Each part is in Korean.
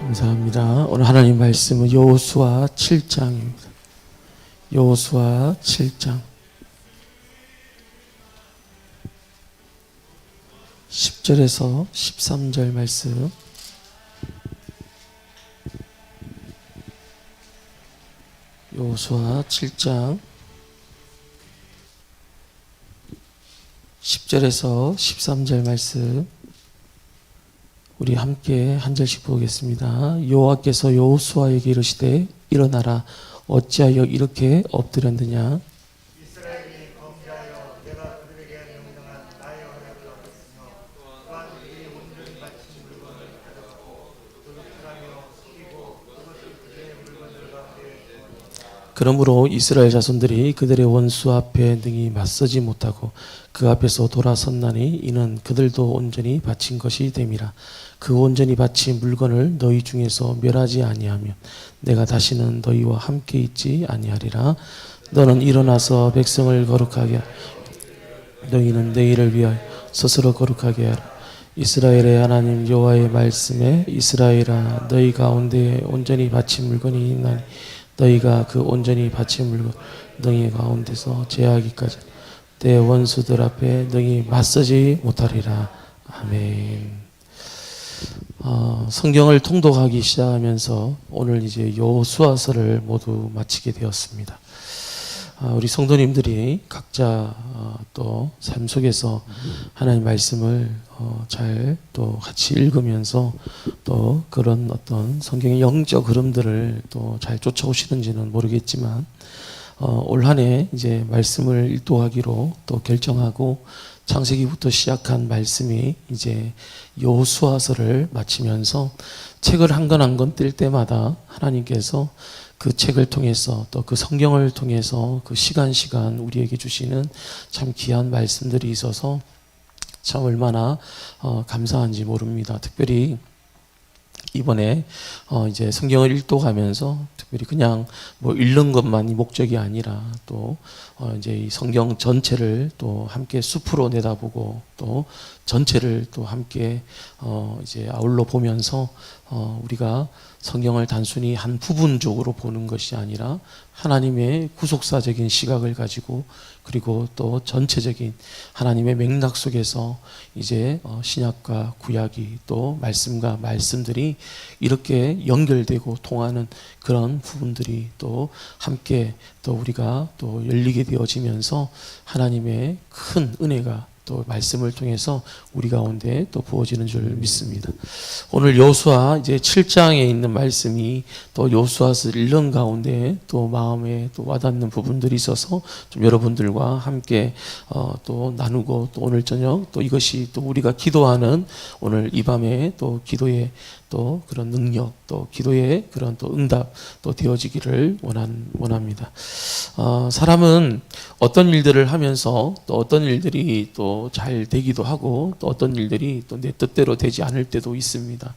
감사합니다. 오늘 하나님 말씀은 여호수아 7장입니다. 여호수아 7장 10절에서 13절 말씀. 여호수아 7장 10절에서 13절 말씀 우리 함께 한 절씩 보겠습니다. 여호와께서 여호수아에게 이르시되 일어나라, 어찌하여 이렇게 엎드렸느냐. 이스라엘이 범죄하여 내가 그들에게 명령한 나의 언약을 어겼으며 또한 그들이 온전히 바친 물건을 가져가고 도둑질하며 속이고 그것을 그들의 물건들 가운데 두었느니라. 그러므로 이스라엘 자손들이 그들의 원수 앞에 능히 맞서지 못하고 그 앞에서 돌아섰나니 이는 그들도 온전히 바친 것이 됨이라. 그 온전히 바친 물건을 너희 중에서 멸하지 아니하면 내가 다시는 너희와 함께 있지 아니하리라. 너는 일어나서 백성을 거룩하게 하라. 너희는 내일을 위하여 스스로 거룩하게 하라. 이스라엘의 하나님 여호와의 말씀에 이스라엘아, 너희 가운데 온전히 바친 물건이 있나니 너희가 그 온전히 바친 물건 너희 가운데서 제하기까지 내 원수들 앞에 너희 맞서지 못하리라. 아멘. 성경을 통독하기 시작하면서 오늘 이제 여호수아서를 모두 마치게 되었습니다. 우리 성도님들이 각자 또 삶 속에서 하나님 말씀을 잘 또 같이 읽으면서 또 그런 어떤 성경의 영적 흐름들을 또 잘 쫓아오시는지는 모르겠지만 올 한 해 이제 말씀을 일도하기로 또 결정하고 창세기부터 시작한 말씀이 이제 여호수아서를 마치면서 책을 한 권 한 권 뗄 때마다 하나님께서 그 책을 통해서 또 그 성경을 통해서 그 시간 우리에게 주시는 참 귀한 말씀들이 있어서 참 얼마나 감사한지 모릅니다. 특별히 이번에 이제 성경을 읽도가면서 특별히 그냥 뭐 읽는 것만이 목적이 아니라 또 이제 이 성경 전체를 또 함께 숲으로 내다보고 또 전체를 또 함께 이제 아울러 보면서 우리가 성경을 단순히 한 부분적으로 보는 것이 아니라 하나님의 구속사적인 시각을 가지고 그리고 또 전체적인 하나님의 맥락 속에서 이제 신약과 구약이 또 말씀과 말씀들이 이렇게 연결되고 통하는 그런 부분들이 또 함께 또 우리가 또 열리게 되어지면서 하나님의 큰 은혜가 또 말씀을 통해서 우리 가운데 또 부어지는 줄 믿습니다. 오늘 여호수아 이제 7장에 있는 말씀이 또 여호수아서 1년 가운데 또 마음에 또 와닿는 부분들이 있어서 좀 여러분들과 함께 또 나누고 또 오늘 저녁 또 이것이 또 우리가 기도하는 오늘 이 밤에 또 기도의 또 그런 능력 또 기도의 그런 또 응답 또 되어지기를 원합니다. 사람은 어떤 일들을 하면서 또 어떤 일들이 또 잘 되기도 하고 또 어떤 일들이 또 내 뜻대로 되지 않을 때도 있습니다.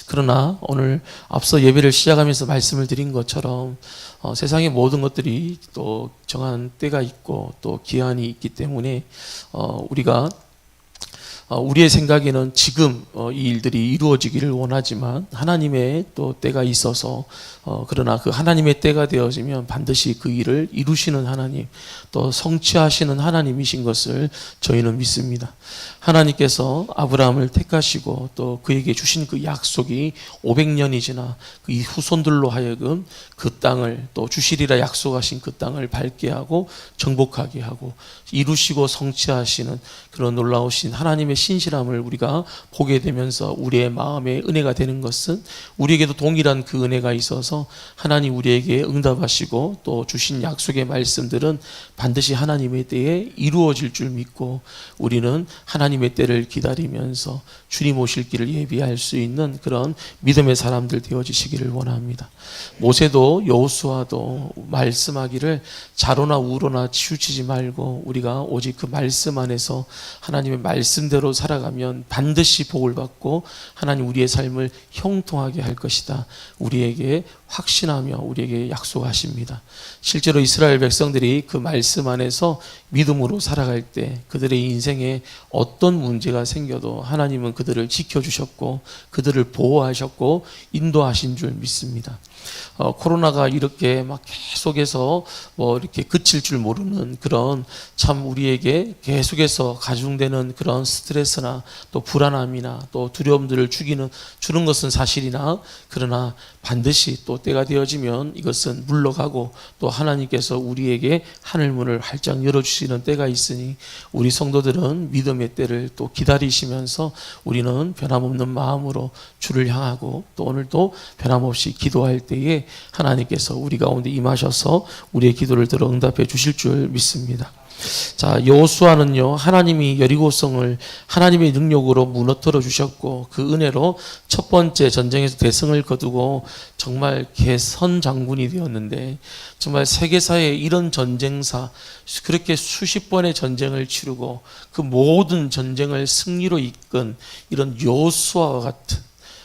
그러나 오늘 앞서 예배를 시작하면서 말씀을 드린 것처럼 세상의 모든 것들이 또 정한 때가 있고 또 기한이 있기 때문에 우리가 우리의 생각에는 지금 이 일들이 이루어지기를 원하지만 하나님의 또 때가 있어서 그러나 그 하나님의 때가 되어지면 반드시 그 일을 이루시는 하나님 또 성취하시는 하나님이신 것을 저희는 믿습니다. 하나님께서 아브라함을 택하시고 또 그에게 주신 그 약속이 500년이 지나 그 후손들로 하여금 그 땅을 또 주시리라 약속하신 그 땅을 밟게 하고 정복하게 하고 이루시고 성취하시는 그런 놀라우신 하나님의 신실함을 우리가 보게 되면서 우리의 마음에 은혜가 되는 것은 우리에게도 동일한 그 은혜가 있어서 하나님 우리에게 응답하시고 또 주신 약속의 말씀들은 반드시 하나님의 때에 이루어질 줄 믿고 우리는 하나님의 때를 기다리면서 주님 오실 길을 예비할 수 있는 그런 믿음의 사람들 되어지시기를 원합니다. 모세도 여호수아도 말씀하기를 좌로나 우로나 치우치지 말고 우리가 오직 그 말씀 안에서 하나님의 말씀대로 살아가면 반드시 복을 받고 하나님 우리의 삶을 형통하게 할 것이다. 우리에게 확신하며 우리에게 약속하십니다. 실제로 이스라엘 백성들이 그 말씀 안에서 믿음으로 살아갈 때 그들의 인생에 어떤 문제가 생겨도 하나님은 그들을 지켜주셨고 그들을 보호하셨고 인도하신 줄 믿습니다. 코로나가 이렇게 막 계속해서 이렇게 그칠 줄 모르는 그런 참 우리에게 계속해서 가중되는 그런 스트레스나 또 불안함이나 또 두려움들을 주는 것은 사실이나 그러나 반드시 또 때가 되어지면 이것은 물러가고 또 하나님께서 우리에게 하늘문을 활짝 열어주시는 때가 있으니 우리 성도들은 믿음의 때를 또 기다리시면서 우리는 변함없는 마음으로 주를 향하고 또 오늘도 변함없이 기도할 때에 하나님께서 우리 가운데 임하셔서 우리의 기도를 들어 응답해 주실 줄 믿습니다. 자, 여호수아는요, 하나님이 여리고성을 하나님의 능력으로 무너뜨려 주셨고 그 은혜로 첫 번째 전쟁에서 대승을 거두고 정말 개선 장군이 되었는데 정말 세계사에 이런 전쟁사 그렇게 수십 번의 전쟁을 치르고 그 모든 전쟁을 승리로 이끈 이런 여호수아와 같은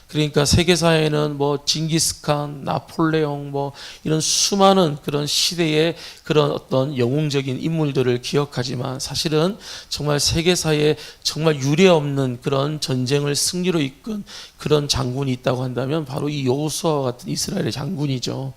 그러니까 세계사에는 징기스칸, 나폴레옹 이런 수많은 그런 시대의 그런 어떤 영웅적인 인물들을 기억하지만 사실은 정말 세계사에 정말 유례없는 그런 전쟁을 승리로 이끈 그런 장군이 있다고 한다면 바로 이 여호수아와 같은 이스라엘의 장군이죠.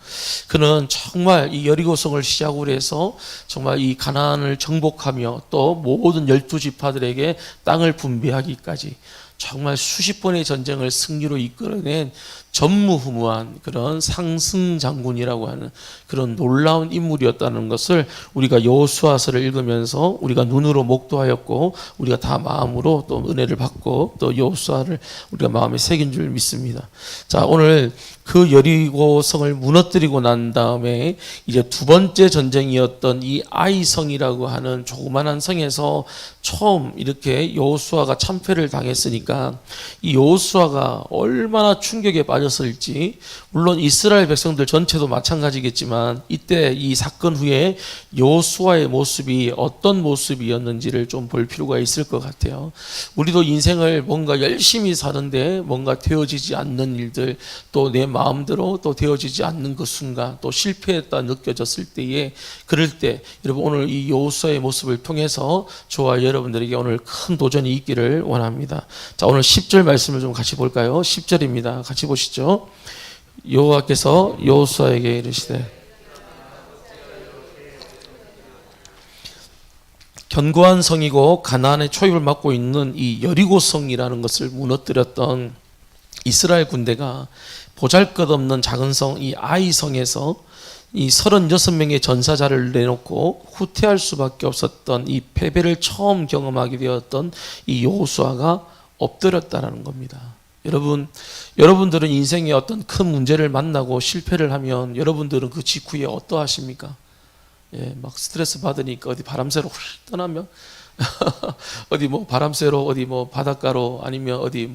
그는 정말 이 여리고성을 시작으로 해서 정말 이 가나안을 정복하며 또 모든 12지파들에게 땅을 분배하기까지 정말 수십 번의 전쟁을 승리로 이끌어낸 전무후무한 그런 상승 장군이라고 하는 그런 놀라운 인물이었다는 것을 우리가 여호수아서를 읽으면서 우리가 눈으로 목도하였고 우리가 다 마음으로 또 은혜를 받고 또 여호수아를 우리가 마음에 새긴 줄 믿습니다. 자, 오늘 그 여리고성을 무너뜨리고 난 다음에 이제 두 번째 전쟁이었던 이 아이성이라고 하는 조그만한 성에서 처음 이렇게 여호수아가 참패를 당했으니까 이 여호수아가 얼마나 충격에 빠졌을지 물론 이스라엘 백성들 전체도 마찬가지겠지만 이때 이 사건 후에 여호수아의 모습이 어떤 모습이었는지를 좀 볼 필요가 있을 것 같아요. 우리도 인생을 뭔가 열심히 사는데 뭔가 되어지지 않는 일들 또 내 마음대로 또 되어지지 않는 그 순간 또 실패했다 느껴졌을 때에 그럴 때 여러분 오늘 이 여호수아의 모습을 통해서 저와 여러분들에게 오늘 큰 도전이 있기를 원합니다. 자, 오늘 10절 말씀을 좀 같이 볼까요? 10절입니다. 같이 보시죠. 여호와께서 여호수아에게 이르시되 견고한 성이고 가나안의 초입을 맡고 있는 이 여리고성이라는 것을 무너뜨렸던 이스라엘 군대가 보잘것없는 작은 성 이 아이성에서 이 36명의 전사자를 내놓고 후퇴할 수밖에 없었던 이 패배를 처음 경험하게 되었던 이 여호수아가 엎드렸다라는 겁니다. 여러분들은 인생에 어떤 큰 문제를 만나고 실패를 하면 여러분들은 그 직후에 어떠하십니까? 예, 막 스트레스 받으니까 어디 바람 쐬러 휙 떠나면 어디 바람 쐬러 어디 바닷가로 아니면 어디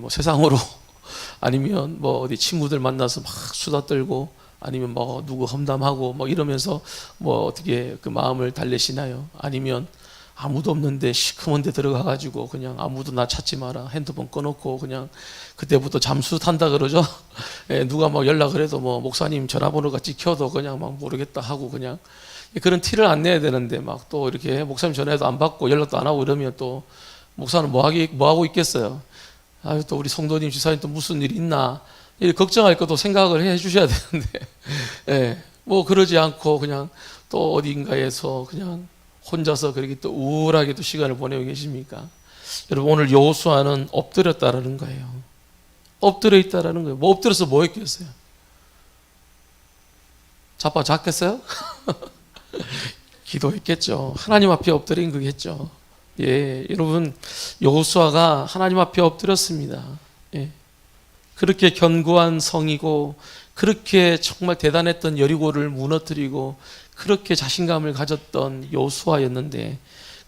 세상으로 아니면 어디 친구들 만나서 막 수다 떨고 아니면 누구 험담하고 이러면서 어떻게 그 마음을 달래시나요? 아니면 아무도 없는데 시커먼 데 들어가가지고 그냥 아무도 나 찾지 마라 핸드폰 꺼놓고 그냥 그때부터 잠수 탄다 그러죠. 예, 누가 연락을 해도 목사님 전화번호가 찍혀도 그냥 모르겠다 하고 그냥 그런 티를 안 내야 되는데 또 이렇게 목사님 전화해도 안 받고 연락도 안 하고 이러면 또 목사는 뭐 하고 있겠어요. 아유, 또 우리 성도님 지사님 또 무슨 일이 있나 이렇게 걱정할 것도 생각을 해 주셔야 되는데 예, 그러지 않고 그냥 또 어딘가에서 그냥 혼자서 그렇게 또 우울하게 또 시간을 보내고 계십니까? 여러분 오늘 여호수아는 엎드렸다라는 거예요. 엎드려 있다라는 거예요. 엎드려서 뭐 했겠어요? 자빠 잤겠어요? 기도했겠죠. 하나님 앞에 엎드린 거겠죠. 예, 여러분 여호수아가 하나님 앞에 엎드렸습니다. 예, 그렇게 견고한 성이고 그렇게 정말 대단했던 여리고를 무너뜨리고 그렇게 자신감을 가졌던 여호수아였는데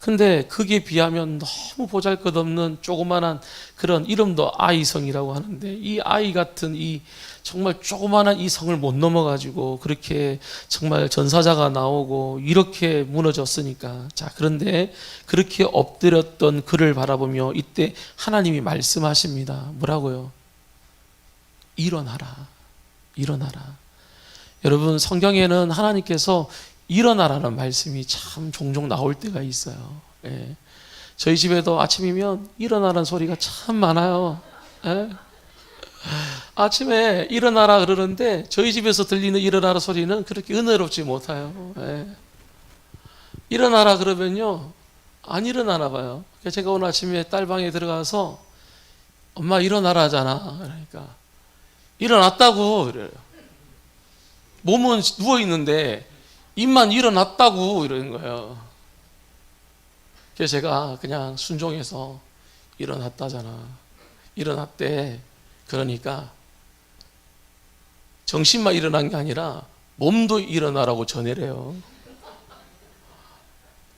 근데 그게 비하면 너무 보잘것없는 조그만한 그런 이름도 아이성이라고 하는데, 이 아이 같은 이 정말 조그만한 이 성을 못 넘어가지고 그렇게 정말 전사자가 나오고 이렇게 무너졌으니까. 자, 그런데 그렇게 엎드렸던 그를 바라보며 이때 하나님이 말씀하십니다. 뭐라고요? 일어나라. 일어나라. 여러분, 성경에는 하나님께서 일어나라는 말씀이 참 종종 나올 때가 있어요. 예. 저희 집에도 아침이면 일어나라는 소리가 참 많아요. 예. 아침에 일어나라 그러는데 저희 집에서 들리는 일어나라 소리는 그렇게 은혜롭지 못해요. 예. 일어나라 그러면요, 안 일어나나 봐요. 제가 오늘 아침에 딸 방에 들어가서 엄마 일어나라 하잖아. 그러니까 일어났다고 그래요. 몸은 누워 있는데 입만 일어났다고 이러는 거예요. 그래서 제가 그냥 순종해서 일어났다잖아. 일어났대. 그러니까 정신만 일어난 게 아니라 몸도 일어나라고 전해래요.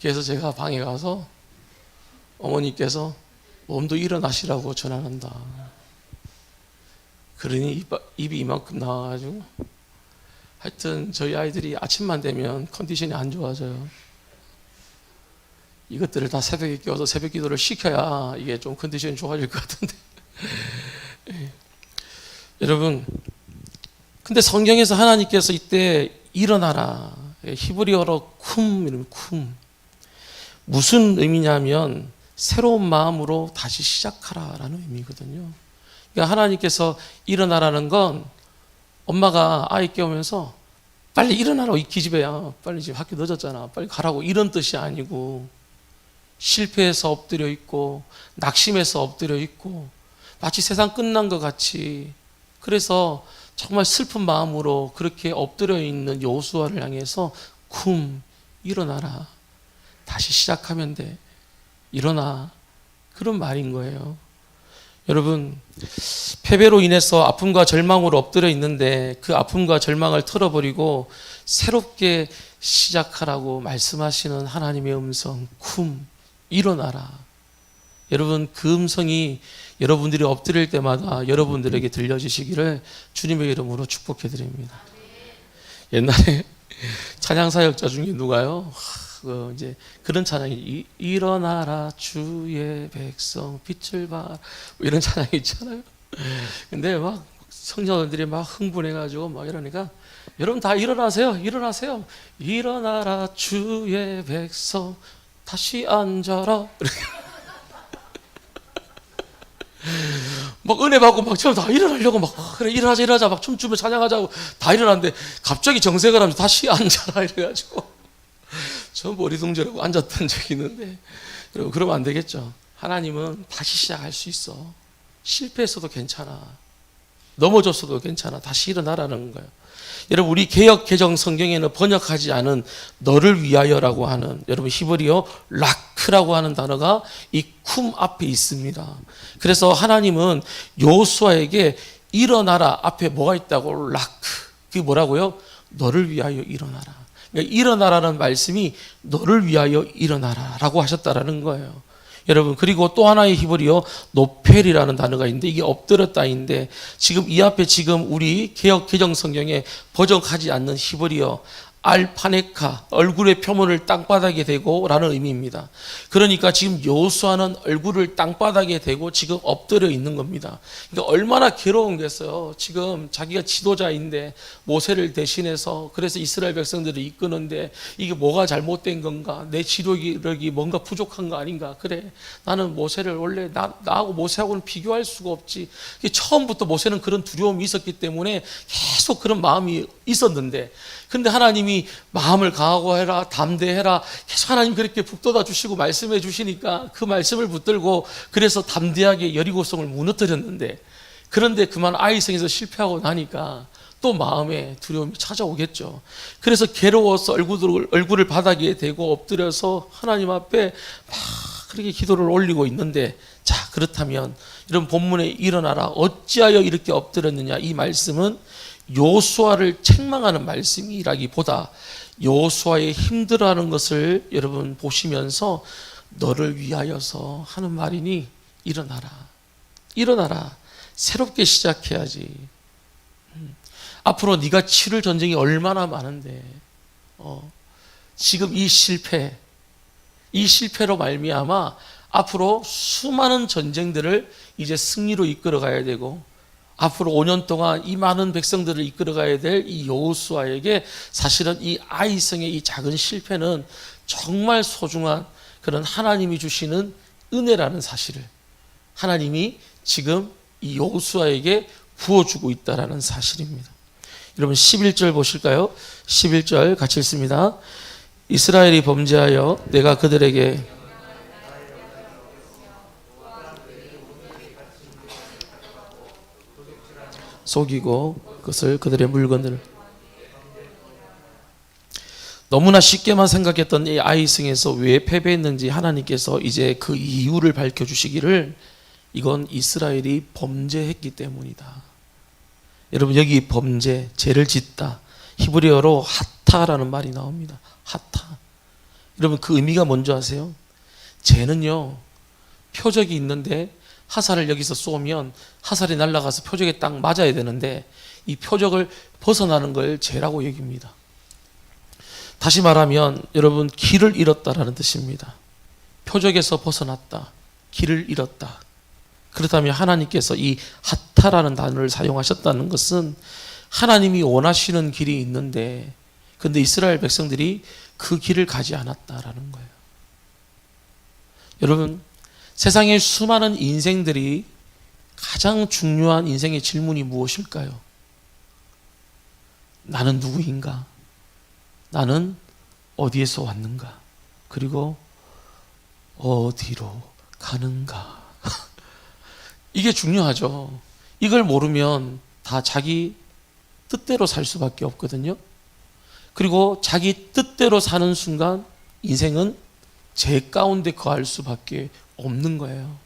그래서 제가 방에 가서 어머니께서 몸도 일어나시라고 전화한다. 그러니 입이 이만큼 나와가지고, 하여튼 저희 아이들이 아침만 되면 컨디션이 안 좋아져요. 이것들을 다 새벽에 깨워서 새벽 기도를 시켜야 이게 좀 컨디션이 좋아질 것 같은데. 여러분, 근데 성경에서 하나님께서 이때 일어나라, 히브리어로 쿰, 이름 쿰, 무슨 의미냐면 새로운 마음으로 다시 시작하라라는 의미거든요. 그러니까 하나님께서 일어나라는 건 엄마가 아이 깨우면서 빨리 일어나라고, 이 기집애야, 빨리 지금 학교 늦었잖아, 빨리 가라고, 이런 뜻이 아니고, 실패해서 엎드려 있고 낙심해서 엎드려 있고 마치 세상 끝난 것 같이, 그래서 정말 슬픈 마음으로 그렇게 엎드려 있는 여호수아를 향해서 쿰, 일어나라, 다시 시작하면 돼, 일어나, 그런 말인 거예요. 여러분, 패배로 인해서 아픔과 절망으로 엎드려 있는데 그 아픔과 절망을 털어버리고 새롭게 시작하라고 말씀하시는 하나님의 음성, 쿰, 일어나라. 여러분, 그 음성이 여러분들이 엎드릴 때마다 여러분들에게 들려지시기를 주님의 이름으로 축복해 드립니다. 옛날에 찬양사역자 중에 누가요, 이제 그런 찬양이, 일어나라 주의 백성 빛을 봐, 이런 찬양이 있잖아요. 근데 막 성도들이 막 흥분해가지고 막 이러니까, 여러분 다 일어나세요, 일어나세요, 일어나라 주의 백성 다시 앉아라. 막 은혜 받고 막 처음 다 일어나려고 막, 그래 일어나자 일어나자 막 춤추며 찬양하자고 다 일어났는데 갑자기 정색을 하면서 다시 앉아라 이래가지고 전부 어리둥절하고 앉았던 적이 있는데, 여러분 그러면 안 되겠죠. 하나님은 다시 시작할 수 있어. 실패했어도 괜찮아, 넘어졌어도 괜찮아, 다시 일어나라는 거예요. 여러분, 우리 개역 개정 성경에는 번역하지 않은 너를 위하여라고 하는, 여러분 히브리어 라크라고 하는 단어가 이 쿰 앞에 있습니다. 그래서 하나님은 여호수아에게 일어나라 앞에 뭐가 있다고? 라크. 그게 뭐라고요? 너를 위하여 일어나라. 그러니까 일어나라는 말씀이 너를 위하여 일어나라라고 하셨다라는 거예요. 여러분, 그리고 또 하나의 히브리어 노펠이라는 단어가 있는데 이게 엎드렸다인데, 지금 이 앞에 지금 우리 개역 개정 성경에 번역하지 않는 히브리어 알파네카, 얼굴의 표면을 땅바닥에 대고 라는 의미입니다. 그러니까 지금 여호수아는 얼굴을 땅바닥에 대고 지금 엎드려 있는 겁니다. 그러니까 얼마나 괴로운겠어요. 지금 자기가 지도자인데 모세를 대신해서 그래서 이스라엘 백성들을 이끄는데 이게 뭐가 잘못된 건가, 내 지도력이 뭔가 부족한 거 아닌가, 그래 나는 모세를 원래 나하고 모세하고는 비교할 수가 없지. 처음부터 모세는 그런 두려움이 있었기 때문에 계속 그런 마음이 있었는데, 근데 하나님이 마음을 강하고 담대해라, 계속 하나님 그렇게 북돋아 주시고 말씀해 주시니까 그 말씀을 붙들고 그래서 담대하게 여리고성을 무너뜨렸는데, 그런데 그만 아이성에서 실패하고 나니까 또 마음에 두려움이 찾아오겠죠. 그래서 괴로워서 얼굴을 바닥에 대고 엎드려서 하나님 앞에 막 그렇게 기도를 올리고 있는데, 자, 그렇다면 이런 본문에 일어나라, 어찌하여 이렇게 엎드렸느냐, 이 말씀은 여호수아를 책망하는 말씀이라기보다 여호수아의 힘들어하는 것을 여러분 보시면서 너를 위하여서 하는 말이니 일어나라. 일어나라. 새롭게 시작해야지. 앞으로 네가 치를 전쟁이 얼마나 많은데 지금 이 실패로 말미암아 앞으로 수많은 전쟁들을 이제 승리로 이끌어가야 되고 앞으로 5년 동안 이 많은 백성들을 이끌어가야 될 이 여호수아에게 사실은 이 아이성의 이 작은 실패는 정말 소중한 그런 하나님이 주시는 은혜라는 사실을 하나님이 지금 이 여호수아에게 부어주고 있다라는 사실입니다. 여러분 11절 보실까요? 11절 같이 읽습니다. 이스라엘이 범죄하여 내가 그들에게 속이고 그것을 그들의 물건을 너무나 쉽게만 생각했던 이 아이성에서 왜 패배했는지 하나님께서 이제 그 이유를 밝혀주시기를 이건 이스라엘이 범죄했기 때문이다. 여러분 여기 범죄, 죄를 짓다. 히브리어로 하타라는 말이 나옵니다. 하타. 여러분 그 의미가 뭔지 아세요? 죄는요 표적이 있는데 화살을 여기서 쏘면 화살이 날아가서 표적에 딱 맞아야 되는데 이 표적을 벗어나는 걸 죄라고 여깁니다. 다시 말하면 여러분 길을 잃었다라는 뜻입니다. 표적에서 벗어났다. 길을 잃었다. 그렇다면 하나님께서 이 하타라는 단어를 사용하셨다는 것은 하나님이 원하시는 길이 있는데 근데 이스라엘 백성들이 그 길을 가지 않았다라는 거예요. 여러분 세상의 수많은 인생들이 가장 중요한 인생의 질문이 무엇일까요? 나는 누구인가? 나는 어디에서 왔는가? 그리고 어디로 가는가? 이게 중요하죠. 이걸 모르면 다 자기 뜻대로 살 수밖에 없거든요. 그리고 자기 뜻대로 사는 순간 인생은 죄 가운데 거할 수밖에 없는 거예요.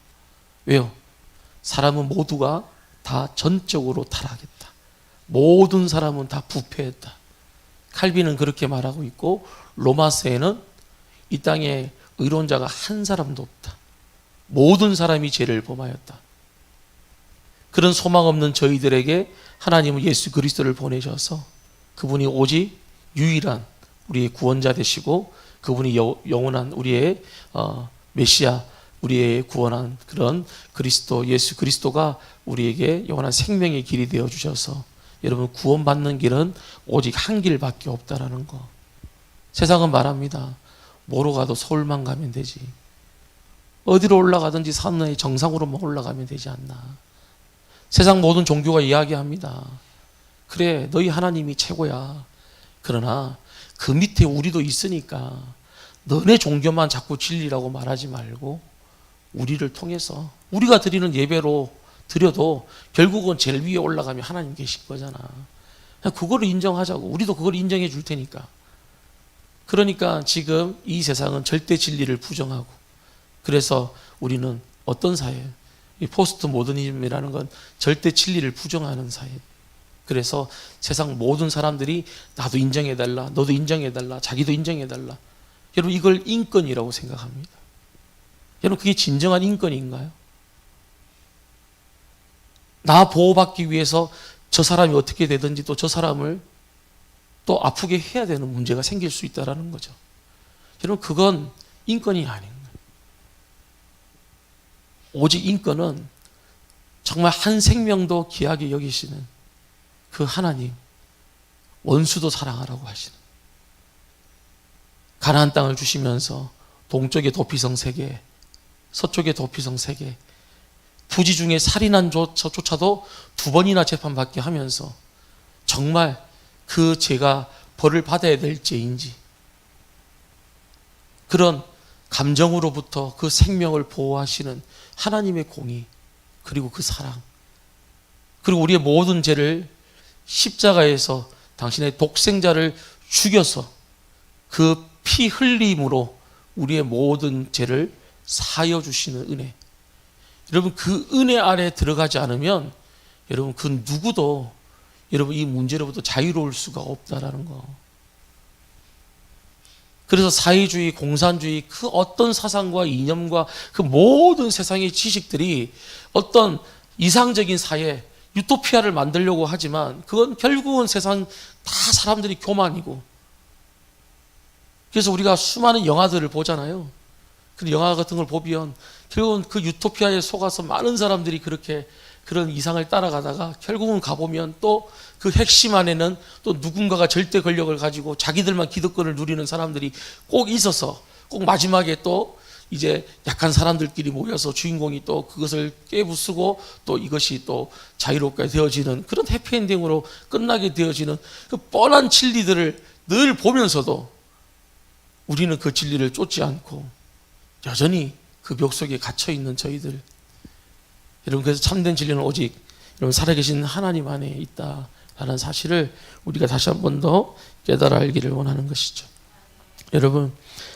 왜요? 사람은 모두가 다 전적으로 타락했다. 모든 사람은 다 부패했다. 칼빈은 그렇게 말하고 있고 로마서에는 이 땅에 의로운 자가 한 사람도 없다. 모든 사람이 죄를 범하였다. 그런 소망 없는 저희들에게 하나님은 예수 그리스도를 보내셔서 그분이 오직 유일한 우리의 구원자 되시고 그분이 영원한 우리의 메시아, 우리의 구원한 그런 그리스도, 예수 그리스도가 우리에게 영원한 생명의 길이 되어 주셔서 여러분 구원받는 길은 오직 한 길밖에 없다라는 거. 세상은 말합니다. 뭐로 가도 서울만 가면 되지. 어디로 올라가든지 산의 정상으로만 올라가면 되지 않나. 세상 모든 종교가 이야기합니다. 그래, 너희 하나님이 최고야. 그러나 그 밑에 우리도 있으니까 너네 종교만 자꾸 진리라고 말하지 말고 우리를 통해서 우리가 드리는 예배로 드려도 결국은 제일 위에 올라가면 하나님 계실 거잖아. 그거를 인정하자고. 우리도 그걸 인정해 줄 테니까. 그러니까 지금 이 세상은 절대 진리를 부정하고 그래서 우리는 어떤 사회? 이 포스트 모더니즘이라는 건 절대 진리를 부정하는 사회. 그래서 세상 모든 사람들이 나도 인정해달라, 너도 인정해달라, 자기도 인정해달라. 여러분 이걸 인권이라고 생각합니다. 여러분 그게 진정한 인권인가요? 나 보호받기 위해서 저 사람이 어떻게 되든지 또 저 사람을 또 아프게 해야 되는 문제가 생길 수 있다는 거죠. 여러분 그건 인권이 아닌 거예요. 오직 인권은 정말 한 생명도 귀하게 여기시는 그 하나님, 원수도 사랑하라고 하시는 가나안 땅을 주시면서 동쪽에 도피성 3개, 서쪽에 도피성 3개, 부지 중에 살인한 조차도 2번이나 재판받게 하면서 정말 그 죄가 벌을 받아야 될 죄인지 그런 감정으로부터 그 생명을 보호하시는 하나님의 공의 그리고 그 사랑 그리고 우리의 모든 죄를 십자가에서 당신의 독생자를 죽여서 그 피 흘림으로 우리의 모든 죄를 사여 주시는 은혜. 여러분 그 은혜 아래 들어가지 않으면 여러분 그 누구도 여러분 이 문제로부터 자유로울 수가 없다라는 거. 그래서 사회주의, 공산주의 그 어떤 사상과 이념과 그 모든 세상의 지식들이 어떤 이상적인 사회, 유토피아를 만들려고 하지만 그건 결국은 세상 다 사람들이 교만이고, 그래서 우리가 수많은 영화들을 보잖아요. 그 영화 같은 걸 보면 결국은 그 유토피아에 속아서 많은 사람들이 그렇게 그런 이상을 따라가다가 결국은 가보면 또 그 핵심 안에는 또 누군가가 절대 권력을 가지고 자기들만 기득권을 누리는 사람들이 꼭 있어서 꼭 마지막에 또 이제 약한 사람들끼리 모여서 주인공이 또 그것을 깨부수고 또 이것이 또 자유롭게 되어지는 그런 해피엔딩으로 끝나게 되어지는 그 뻔한 진리들을 늘 보면서도 우리는 그 진리를 쫓지 않고 여전히 그 벽 속에 갇혀 있는 저희들, 여러분, 그래서 참된 진리는 오직 여러분 살아계신 하나님 안에 있다라는 사실을 우리가 다시 한 번 더 깨달아 알기를 원하는 것이죠. 여러분,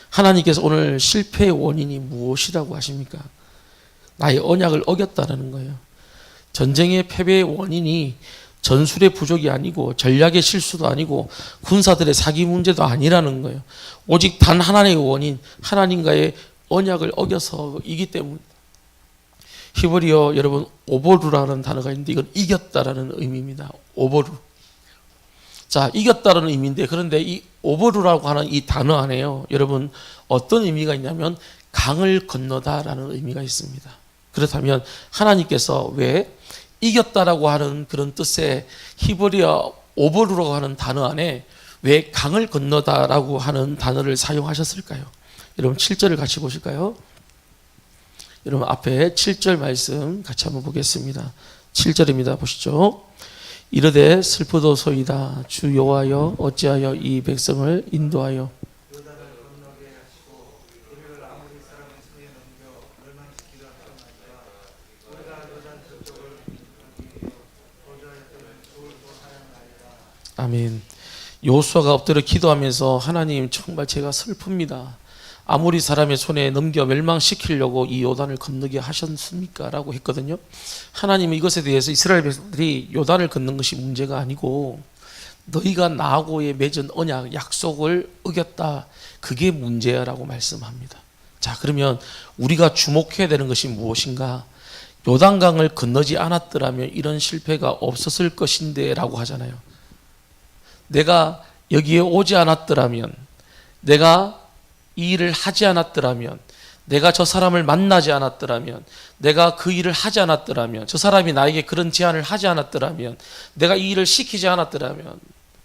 하나님께서 오늘 실패의 원인이 무엇이라고 하십니까? 나의 언약을 어겼다라는 거예요. 전쟁의 패배의 원인이 전술의 부족이 아니고 전략의 실수도 아니고 군사들의 사기 문제도 아니라는 거예요. 오직 단 하나의 원인, 하나님과의 언약을 어겨서이기 때문에. 히브리어 여러분 오보루라는 단어가 있는데 이건 이겼다라는 의미입니다. 오보루. 자, 이겼다라는 의미인데, 그런데 이 오보루라고 하는 이 단어 안에요, 여러분 어떤 의미가 있냐면 강을 건너다라는 의미가 있습니다. 그렇다면 하나님께서 왜 이겼다라고 하는 그런 뜻의 히브리어 오보루라고 하는 단어 안에 왜 강을 건너다라고 하는 단어를 사용하셨을까요? 여러분 7절을 같이 보실까요? 여러분 앞에 7절 말씀 같이 한번 보겠습니다. 7절입니다. 보시죠. 이르되 슬프도소이다. 주 여호와여 어찌하여 이 백성을 인도하여 요단을 건너게 하시고 우리를 아무리 사람의 손에 넘겨 멸망시키려 하셨나이까. 우리가 요단 저쪽을 가기 위하여 보좌했더니 돌고 하였나이다. 아멘. 여호수아가 엎드려 기도하면서 하나님 정말 제가 슬픕니다. 아무리 사람의 손에 넘겨 멸망시키려고 이 요단을 건너게 하셨습니까? 라고 했거든요. 하나님은 이것에 대해서 이스라엘 백성들이 요단을 건넌 것이 문제가 아니고 너희가 나하고의 맺은 언약, 약속을 어겼다. 그게 문제야 라고 말씀합니다. 자, 그러면 우리가 주목해야 되는 것이 무엇인가? 요단강을 건너지 않았더라면 이런 실패가 없었을 것인데 라고 하잖아요. 내가 여기에 오지 않았더라면, 내가 이 일을 하지 않았더라면, 내가 저 사람을 만나지 않았더라면, 내가 그 일을 하지 않았더라면, 저 사람이 나에게 그런 제안을 하지 않았더라면, 내가 이 일을 시키지 않았더라면,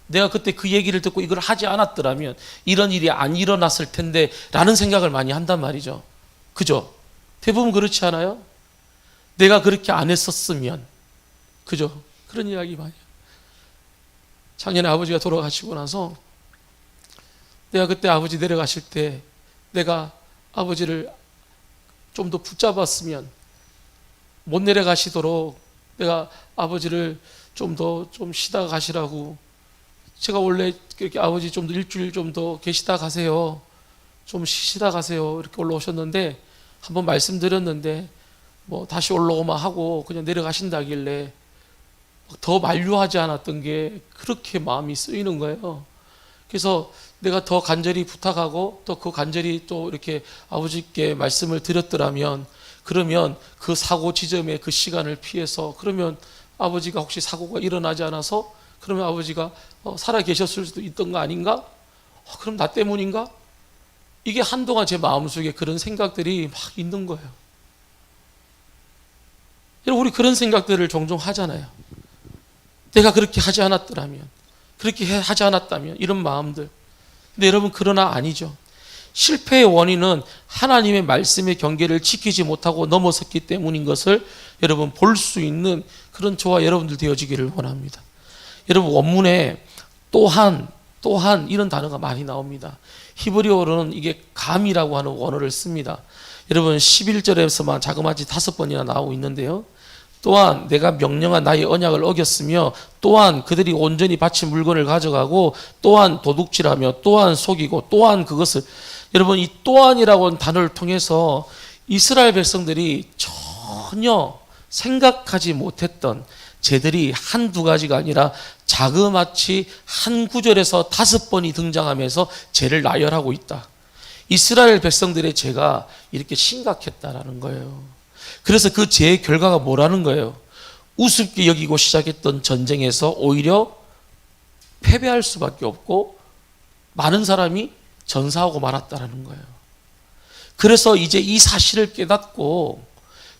내가 그때 그 얘기를 듣고 이걸 하지 않았더라면 이런 일이 안 일어났을 텐데 라는 생각을 많이 한단 말이죠. 그죠? 대부분 그렇지 않아요? 내가 그렇게 안 했었으면, 그죠? 그런 이야기 많이 해요. 작년에 아버지가 돌아가시고 나서 내가 그때 아버지 내려가실 때 내가 아버지를 좀 더 붙잡았으면, 못 내려가시도록 내가 아버지를 좀 더 좀 쉬다 가시라고, 제가 원래 그렇게 아버지 좀 더 일주일 좀 더 계시다 가세요, 좀 쉬시다 가세요 이렇게 올라오셨는데, 한번 말씀드렸는데 뭐 다시 올라오마 하고 그냥 내려가신다길래 더 만류하지 않았던 게 그렇게 마음이 쓰이는 거예요. 그래서 내가 더 간절히 부탁하고 또 그 간절히 또 이렇게 아버지께 말씀을 드렸더라면, 그러면 그 사고 지점의 그 시간을 피해서, 그러면 아버지가 혹시 사고가 일어나지 않아서 그러면 아버지가 살아 계셨을 수도 있던 거 아닌가? 그럼 나 때문인가? 이게 한동안 제 마음속에 그런 생각들이 막 있는 거예요. 우리 그런 생각들을 종종 하잖아요. 내가 그렇게 하지 않았더라면, 그렇게 하지 않았다면, 이런 마음들. 근데 여러분, 그러나 아니죠. 실패의 원인은 하나님의 말씀의 경계를 지키지 못하고 넘어섰기 때문인 것을 여러분 볼 수 있는 그런 저와 여러분들 되어지기를 원합니다. 여러분, 원문에 또한 이런 단어가 많이 나옵니다. 히브리어로는 이게 감이라고 하는 원어를 씁니다. 여러분 11절에서만 자그마치 5번이나 나오고 있는데요. 또한 내가 명령한 나의 언약을 어겼으며, 또한 그들이 온전히 바친 물건을 가져가고, 또한 도둑질하며, 또한 속이고, 또한 그것을, 여러분 이 또한이라고 하는 단어를 통해서 이스라엘 백성들이 전혀 생각하지 못했던 죄들이 한두 가지가 아니라 자그마치 한 구절에서 5번이 등장하면서 죄를 나열하고 있다. 이스라엘 백성들의 죄가 이렇게 심각했다라는 거예요. 그래서 그 죄의 결과가 뭐라는 거예요? 우습게 여기고 시작했던 전쟁에서 오히려 패배할 수밖에 없고 많은 사람이 전사하고 말았다라는 거예요. 그래서 이제 이 사실을 깨닫고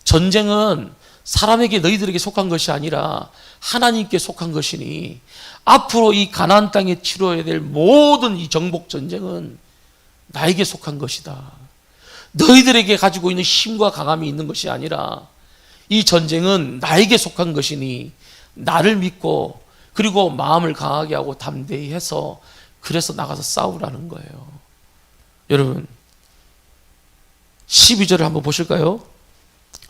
전쟁은 사람에게 너희들에게 속한 것이 아니라 하나님께 속한 것이니 앞으로 이 가나안 땅에 치러야 될 모든 이 정복 전쟁은 나에게 속한 것이다. 너희들에게 가지고 있는 힘과 강함이 있는 것이 아니라 이 전쟁은 나에게 속한 것이니 나를 믿고 그리고 마음을 강하게 하고 담대히 해서 그래서 나가서 싸우라는 거예요. 여러분 12절을 한번 보실까요?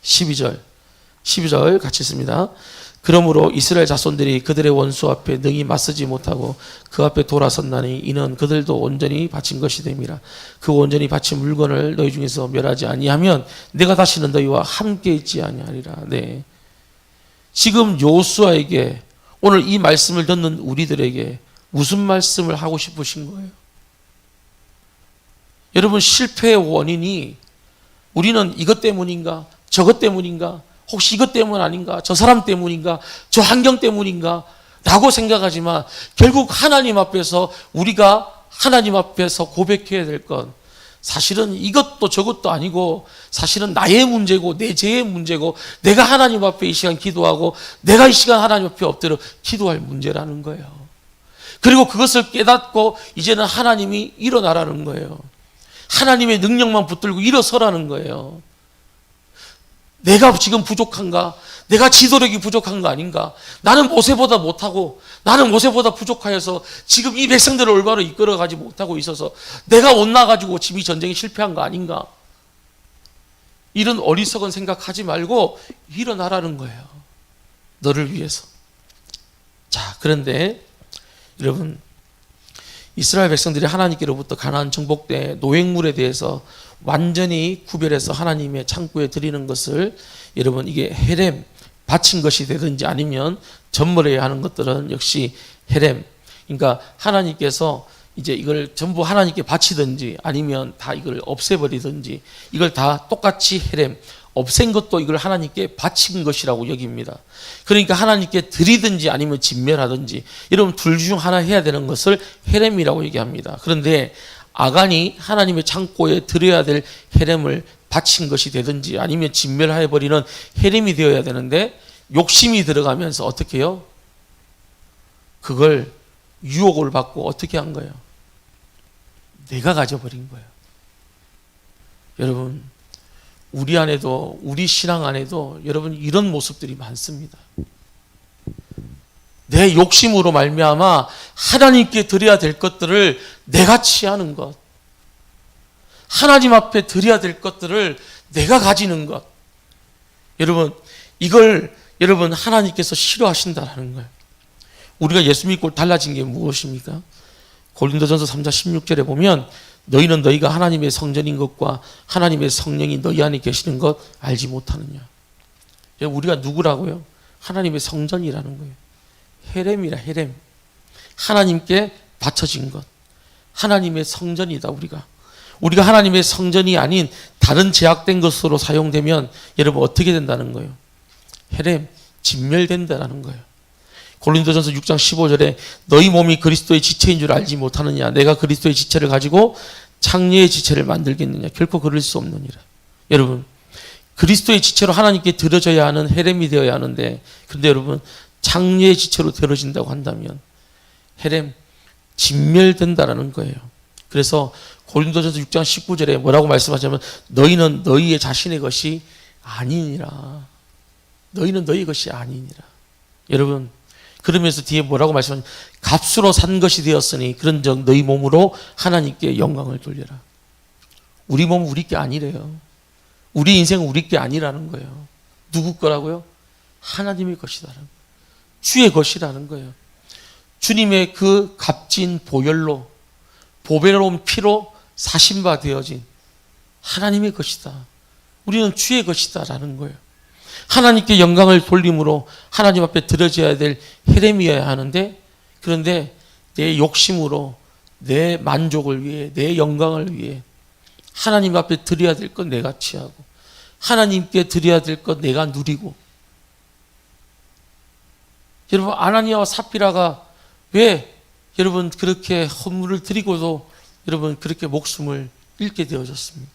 12절 같이 있습니다. 그러므로 이스라엘 자손들이 그들의 원수 앞에 능히 맞서지 못하고 그 앞에 돌아섰나니 이는 그들도 온전히 바친 것이 됨이라. 그 온전히 바친 물건을 너희 중에서 멸하지 아니하면 내가 다시는 너희와 함께 있지 아니하리라. 네. 지금 여호수아에게 오늘 이 말씀을 듣는 우리들에게 무슨 말씀을 하고 싶으신 거예요? 여러분 실패의 원인이 우리는 이것 때문인가? 저것 때문인가? 혹시 이것 때문 아닌가? 저 사람 때문인가? 저 환경 때문인가? 라고 생각하지만 결국 하나님 앞에서 우리가 하나님 앞에서 고백해야 될 건 사실은 이것도 저것도 아니고 사실은 나의 문제고 내 죄의 문제고 내가 하나님 앞에 이 시간 기도하고 내가 이 시간 하나님 앞에 엎드려 기도할 문제라는 거예요. 그리고 그것을 깨닫고 이제는 하나님이 일어나라는 거예요. 하나님의 능력만 붙들고 일어서라는 거예요. 내가 지금 부족한가? 내가 지도력이 부족한 거 아닌가? 나는 모세보다 못하고 나는 모세보다 부족하여서 지금 이 백성들을 올바로 이끌어가지 못하고 있어서 내가 못 나가지고 지금 이 전쟁에 실패한 거 아닌가? 이런 어리석은 생각하지 말고 일어나라는 거예요. 너를 위해서. 자, 그런데 여러분 이스라엘 백성들이 하나님께로부터 가나안 정복 때 노획물에 대해서 완전히 구별해서 하나님의 창고에 드리는 것을 여러분 이게 헤렘 바친 것이 되든지 아니면 전물해야 하는 것들은 역시 헤렘 그러니까 하나님께서 이제 이걸 전부 하나님께 바치든지 아니면 다 이걸 없애버리든지 이걸 다 똑같이 헤렘 없앤 것도 이걸 하나님께 바친 것이라고 여깁니다. 그러니까 하나님께 드리든지 아니면 진멸하든지 여러분 둘 중 하나 해야 되는 것을 헤렘이라고 얘기합니다. 그런데 아간이 하나님의 창고에 드려야 될 헤렘을 바친 것이 되든지 아니면 진멸해버리는 헤렘이 되어야 되는데 욕심이 들어가면서 어떻게 해요? 그걸 유혹을 받고 어떻게 한 거예요? 내가 가져버린 거예요. 여러분 우리 안에도 우리 신앙 안에도 여러분 이런 모습들이 많습니다. 내 욕심으로 말미암아 하나님께 드려야 될 것들을 내가 취하는 것, 하나님 앞에 드려야 될 것들을 내가 가지는 것. 여러분 이걸 여러분 하나님께서 싫어하신다라는 거예요. 우리가 예수 믿고 달라진 게 무엇입니까? 고린도전서 3장 16절에 보면 너희는 너희가 하나님의 성전인 것과 하나님의 성령이 너희 안에 계시는 것 알지 못하느냐. 우리가 누구라고요? 하나님의 성전이라는 거예요. 헤렘이라 헤렘. 하나님께 바쳐진 것. 하나님의 성전이다 우리가 하나님의 성전이 아닌 다른 제약된 것으로 사용되면 여러분 어떻게 된다는 거예요? 헤렘, 진멸된다는 거예요. 고린도전서 6장 15절에 너희 몸이 그리스도의 지체인 줄 알지 못하느냐. 내가 그리스도의 지체를 가지고 창녀의 지체를 만들겠느냐. 결코 그럴 수 없느니라. 여러분 그리스도의 지체로 하나님께 드려져야 하는 헤렘이 되어야 하는데 그런데 여러분 창녀의 지체로 드려진다고 한다면 헤렘 진멸된다라는 거예요. 그래서 고린도전서 6장 19절에 뭐라고 말씀하자면 너희는 너희의 자신의 것이 아니니라. 너희는 너희 것이 아니니라. 여러분 그러면서 뒤에 뭐라고 말씀하냐면 값으로 산 것이 되었으니 그런즉 너희 몸으로 하나님께 영광을 돌려라. 우리 몸은 우리 게 아니래요. 우리 인생은 우리 게 아니라는 거예요. 누구 거라고요? 하나님의 것이라는 거예요. 주의 것이라는 거예요. 주님의 그 값진 보혈로 보배로운 피로 사신 바 되어진 하나님의 것이다. 우리는 주의 것이다라는 거예요. 하나님께 영광을 돌림으로 하나님 앞에 드려져야 될 헤렘이어야 하는데, 그런데 내 욕심으로 내 만족을 위해, 내 영광을 위해 하나님 앞에 드려야 될 것 내가 취하고 하나님께 드려야 될 것 내가 누리고. 여러분, 아나니아와 삽비라가 왜 여러분 그렇게 헌물을 드리고도 여러분 그렇게 목숨을 잃게 되어졌습니까?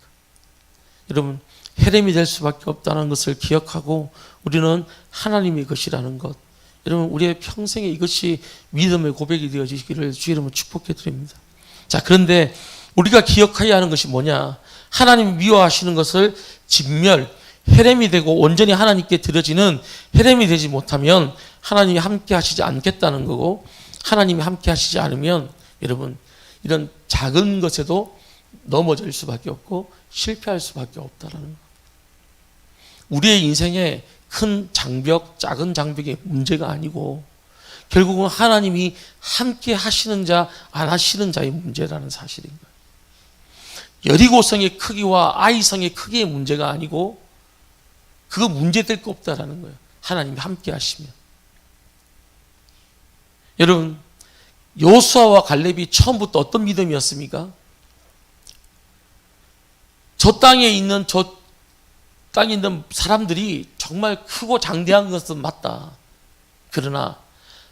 여러분, 헤렘이 될 수밖에 없다는 것을 기억하고 우리는 하나님의 것이라는 것, 여러분 우리의 평생에 이것이 믿음의 고백이 되어지기를 주 이름으로 축복해 드립니다. 자, 그런데 우리가 기억해야 하는 것이 뭐냐? 하나님이 미워하시는 것을 진멸, 헤렘이 되고 온전히 하나님께 드려지는 헤렘이 되지 못하면 하나님이 함께 하시지 않겠다는 거고, 하나님이 함께 하시지 않으면 여러분 이런 작은 것에도 넘어질 수밖에 없고 실패할 수밖에 없다라는 거. 우리의 인생에 큰 장벽, 작은 장벽이 문제가 아니고 결국은 하나님이 함께 하시는 자, 안 하시는 자의 문제라는 사실인 거예요. 여리고성의 크기와 아이성의 크기의 문제가 아니고 그거 문제될 거 없다라는 거예요. 하나님이 함께 하시면. 여러분, 여호수아와 갈렙이 처음부터 어떤 믿음이었습니까? 저 땅에 있는 사람들이 정말 크고 장대한 것은 맞다. 그러나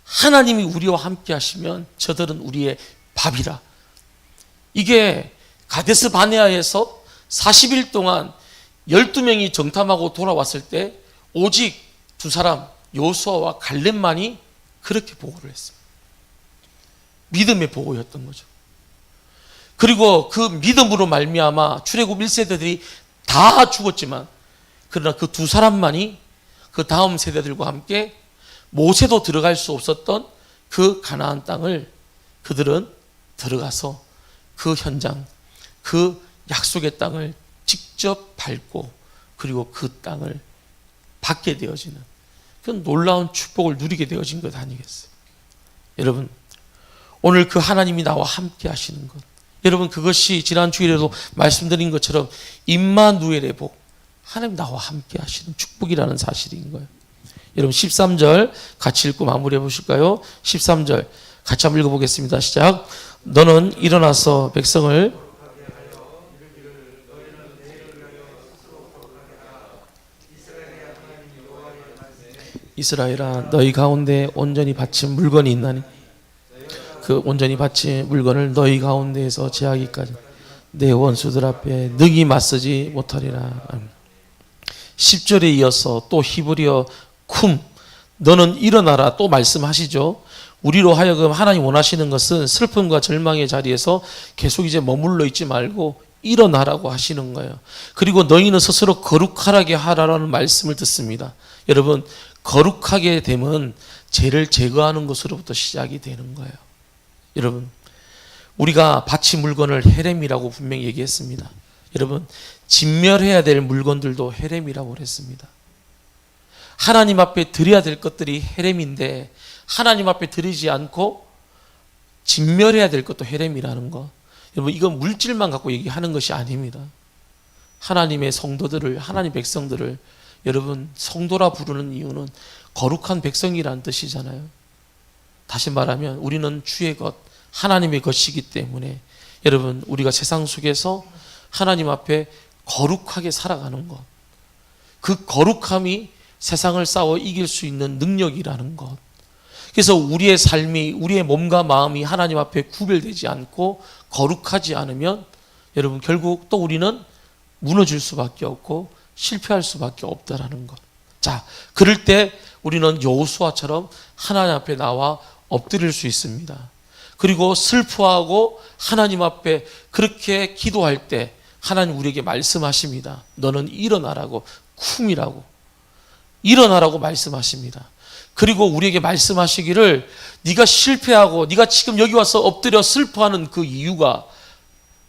하나님이 우리와 함께 하시면 저들은 우리의 밥이라. 이게 가데스 바네아에서 40일 동안 12명이 정탐하고 돌아왔을 때 오직 두 사람, 여호수아와 갈렙만이 그렇게 보고를 했습니다. 믿음의 보고였던 거죠. 그리고 그 믿음으로 말미암아 출애굽 1세대들이 다 죽었지만, 그러나 그 두 사람만이 그 다음 세대들과 함께 모세도 들어갈 수 없었던 그 가나안 땅을 그들은 들어가서 그 현장, 그 약속의 땅을 직접 밟고 그리고 그 땅을 받게 되어지는 그 놀라운 축복을 누리게 되어진 것 아니겠어요? 여러분, 오늘 그 하나님이 나와 함께 하시는 것, 여러분 그것이 지난 주일에도 말씀드린 것처럼 임마누엘의 복, 하나님 나와 함께 하시는 축복이라는 사실인 거예요. 여러분 13절 같이 읽고 마무리해 보실까요? 13절 같이 한번 읽어보겠습니다. 시작. 너는 일어나서 백성을 이스라엘아, 너희 가운데 온전히 바친 물건이 있나니 그 온전히 바친 물건을 너희 가운데에서 제하기까지 내 원수들 앞에 능히 맞서지 못하리라. 10절에 이어서 또 히브리어 쿰, 너는 일어나라 또 말씀하시죠. 우리로 하여금 하나님 원하시는 것은 슬픔과 절망의 자리에서 계속 이제 머물러 있지 말고 일어나라고 하시는 거예요. 그리고 너희는 스스로 거룩하게 하라라는 말씀을 듣습니다. 여러분, 거룩하게 되면 죄를 제거하는 것으로부터 시작이 되는 거예요. 여러분, 우리가 바친 물건을 헤렘이라고 분명히 얘기했습니다. 여러분, 진멸해야 될 물건들도 헤렘이라고 그랬습니다. 하나님 앞에 드려야 될 것들이 헤렘인데 하나님 앞에 드리지 않고 진멸해야 될 것도 헤렘이라는 것. 여러분, 이건 물질만 갖고 얘기하는 것이 아닙니다. 하나님의 성도들을, 하나님 백성들을 여러분 성도라 부르는 이유는 거룩한 백성이라는 뜻이잖아요. 다시 말하면 우리는 주의 것, 하나님의 것이기 때문에 여러분 우리가 세상 속에서 하나님 앞에 거룩하게 살아가는 것, 그 거룩함이 세상을 싸워 이길 수 있는 능력이라는 것. 그래서 우리의 삶이, 우리의 몸과 마음이 하나님 앞에 구별되지 않고 거룩하지 않으면 여러분 결국 또 우리는 무너질 수밖에 없고 실패할 수밖에 없다라는 것. 자, 그럴 때 우리는 여호수아처럼 하나님 앞에 나와 엎드릴 수 있습니다. 그리고 슬퍼하고 하나님 앞에 그렇게 기도할 때 하나님 우리에게 말씀하십니다. 너는 일어나라고, 쿰이라고 일어나라고 말씀하십니다. 그리고 우리에게 말씀하시기를 네가 실패하고 네가 지금 여기 와서 엎드려 슬퍼하는 그 이유가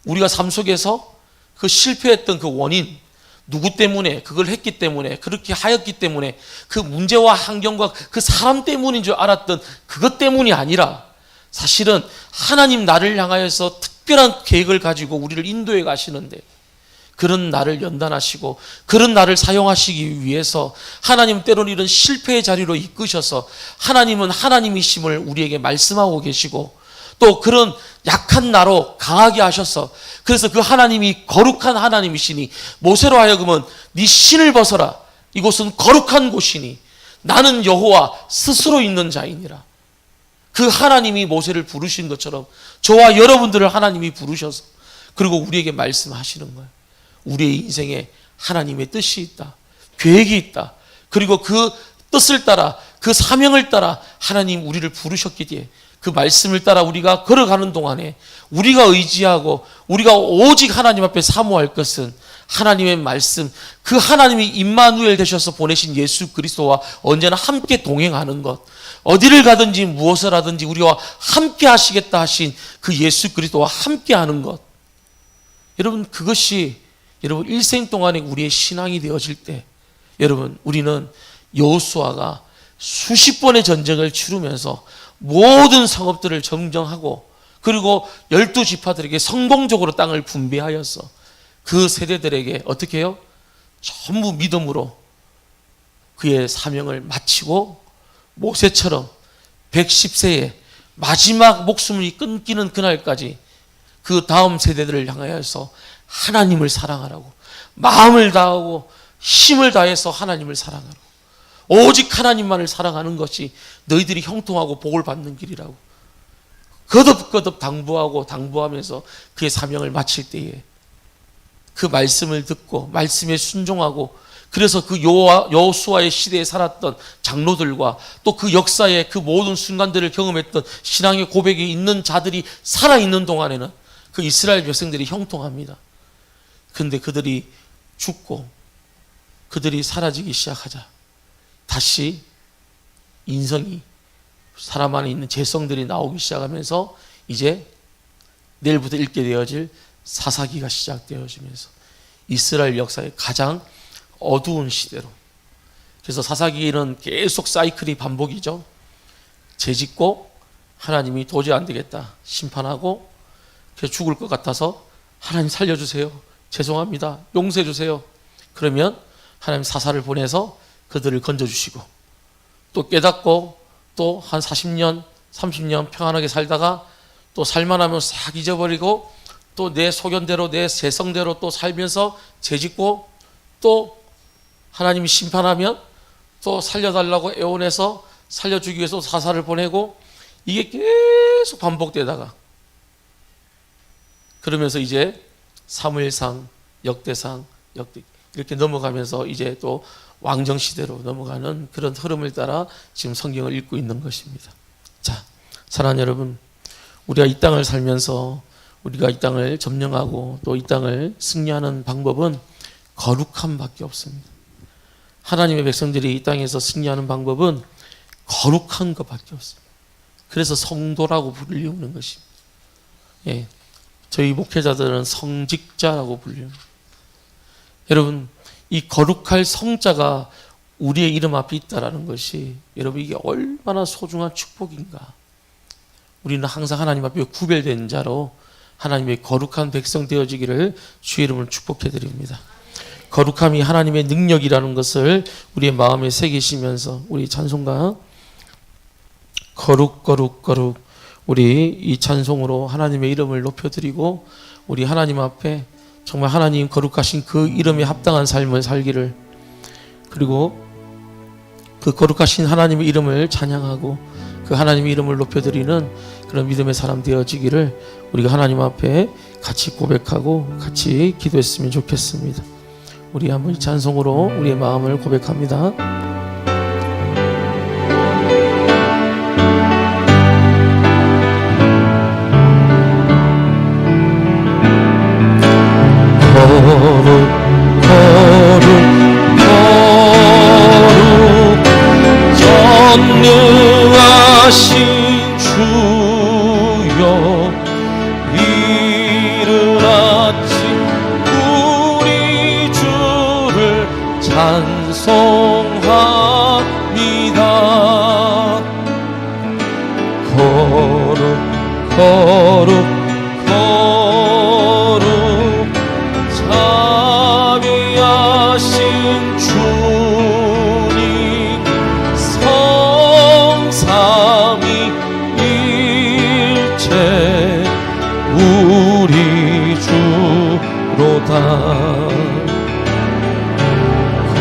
우리가 삶 속에서 그 실패했던 그 원인, 누구 때문에 그걸 했기 때문에 그렇게 하였기 때문에 그 문제와 환경과 그 사람 때문인 줄 알았던 그것 때문이 아니라 사실은 하나님 나를 향하여서 특별한 계획을 가지고 우리를 인도해 가시는데 그런 나를 연단하시고 그런 나를 사용하시기 위해서 하나님 때로는 이런 실패의 자리로 이끄셔서 하나님은 하나님이심을 우리에게 말씀하고 계시고 또 그런 약한 나로 강하게 하셔서 그래서 그 하나님이 거룩한 하나님이시니 모세로 하여금은 네 신을 벗어라 이곳은 거룩한 곳이니 나는 여호와 스스로 있는 자이니라. 그 하나님이 모세를 부르신 것처럼 저와 여러분들을 하나님이 부르셔서 그리고 우리에게 말씀하시는 거예요. 우리의 인생에 하나님의 뜻이 있다. 계획이 있다. 그리고 그 뜻을 따라 그 사명을 따라 하나님 우리를 부르셨기에 그 말씀을 따라 우리가 걸어가는 동안에 우리가 의지하고 우리가 오직 하나님 앞에 사모할 것은 하나님의 말씀, 그 하나님이 임마누엘 되셔서 보내신 예수 그리스도와 언제나 함께 동행하는 것, 어디를 가든지 무엇을 하든지 우리와 함께 하시겠다 하신 그 예수 그리스도와 함께 하는 것. 여러분 그것이 여러분 일생 동안에 우리의 신앙이 되어질 때 여러분 우리는 여호수아가 수십 번의 전쟁을 치르면서 모든 성읍들을 점령하고 그리고 12지파들에게 성공적으로 땅을 분배하여서 그 세대들에게 어떻게 해요? 전부 믿음으로 그의 사명을 마치고 모세처럼 110세에 마지막 목숨이 끊기는 그날까지 그 다음 세대들을 향하여서 하나님을 사랑하라고 마음을 다하고 힘을 다해서 하나님을 사랑하라고 오직 하나님만을 사랑하는 것이 너희들이 형통하고 복을 받는 길이라고 거듭거듭 당부하면서 그의 사명을 마칠 때에 그 말씀을 듣고 말씀에 순종하고 그래서 그 여호수아의 시대에 살았던 장로들과 또 그 역사의 그 모든 순간들을 경험했던 신앙의 고백이 있는 자들이 살아있는 동안에는 그 이스라엘 백성들이 형통합니다. 그런데 그들이 죽고 그들이 사라지기 시작하자 다시 인성이 사람 안에 있는 재성들이 나오기 시작하면서 이제 내일부터 읽게 되어질 사사기가 시작되어지면서 이스라엘 역사의 가장 어두운 시대로 그래서 사사기는 계속 사이클이 반복이죠. 죄짓고 하나님이 도저히 안 되겠다 심판하고 그래서 죽을 것 같아서 하나님 살려주세요. 죄송합니다. 용서해 주세요. 그러면 하나님 사사를 보내서 그들을 건져주시고 또 깨닫고 또 한 40년 30년 평안하게 살다가 또 살만하면 싹 잊어버리고 또 내 소견대로 내 세성대로 또 살면서 죄짓고 또 하나님이 심판하면 또 살려달라고 애원해서 살려주기 위해서 사사를 보내고 이게 계속 반복되다가 그러면서 이제 사무엘상 역대상 이렇게 넘어가면서 이제 또 왕정시대로 넘어가는 그런 흐름을 따라 지금 성경을 읽고 있는 것입니다. 자, 사랑하는 여러분, 우리가 이 땅을 살면서 우리가 이 땅을 점령하고 또 이 땅을 승리하는 방법은 거룩함밖에 없습니다. 하나님의 백성들이 이 땅에서 승리하는 방법은 거룩한 것밖에 없습니다. 그래서 성도라고 불리우는 것입니다. 예, 저희 목회자들은 성직자라고 불립니다. 여러분, 이 거룩할 성자가 우리의 이름 앞에 있다라는 것이 여러분 이게 얼마나 소중한 축복인가. 우리는 항상 하나님 앞에 구별된 자로 하나님의 거룩한 백성 되어지기를 주의 이름으로 축복해 드립니다. 거룩함이 하나님의 능력이라는 것을 우리의 마음에 새기시면서 우리 찬송가 거룩 거룩 거룩 우리 이 찬송으로 하나님의 이름을 높여드리고 우리 하나님 앞에 정말 하나님 거룩하신 그 이름에 합당한 삶을 살기를 그리고 그 거룩하신 하나님의 이름을 찬양하고 그 하나님의 이름을 높여드리는 그런 믿음의 사람 되어지기를 우리가 하나님 앞에 같이 고백하고 같이 기도했으면 좋겠습니다. 우리 한번 이 찬송으로 우리의 마음을 고백합니다. 거룩 거룩 거룩 전능하신 주여 이른 아침 우리 주를 찬송합니다. 거룩 거룩 거룩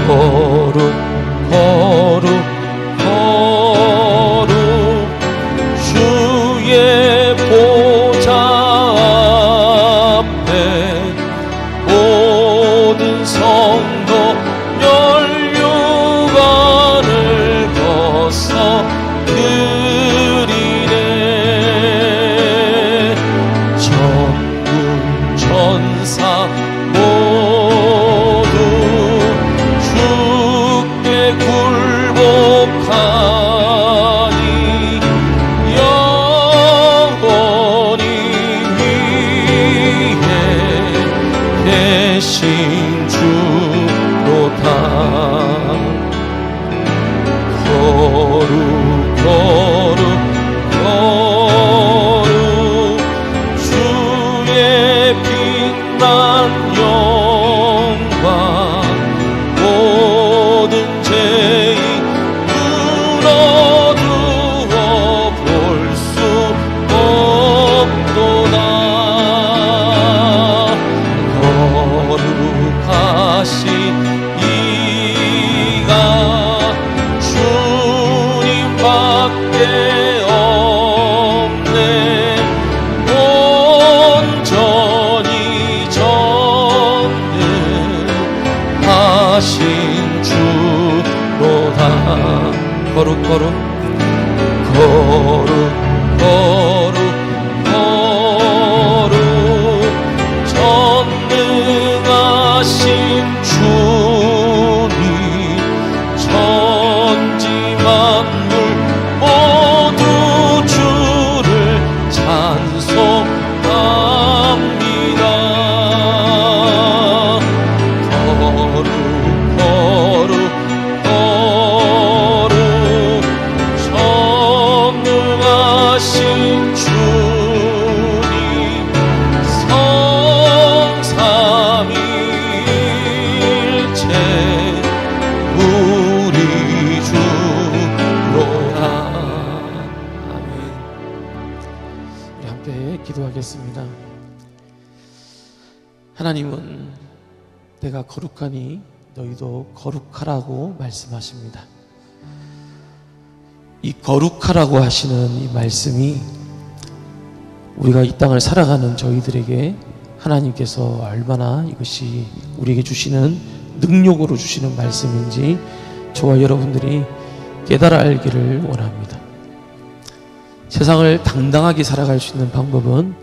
거룩 거룩 거룩 주의 보좌 앞에 모든 성도 멸류관을 벗어 드리네. 전군 전사 모두 주께 굴복하니 영원히 위에 계신 주로다. 거룩 거룩 거룩 주의 빛난 영광 모든 죄인 끊어두어 볼 수 없도다. 거룩하신 이가 주님밖에 없네. 온전히 전능하신 주로다. 거룩 거룩 거룩 거룩 거룩 전능하신 주님 천지 만물 모두 주를 찬송합니다. 거룩 거룩 거룩 전능하신 주님 성삼일체 우리 주로다. 아멘. 우리 함께 기도하겠습니다. 하나님은 내가 거룩하니 너희도 거룩하라고 말씀하십니다. 이 거룩하라고 하시는 이 말씀이 우리가 이 땅을 살아가는 저희들에게 하나님께서 얼마나 이것이 우리에게 주시는 능력으로 주시는 말씀인지 저와 여러분들이 깨달아 알기를 원합니다. 세상을 당당하게 살아갈 수 있는 방법은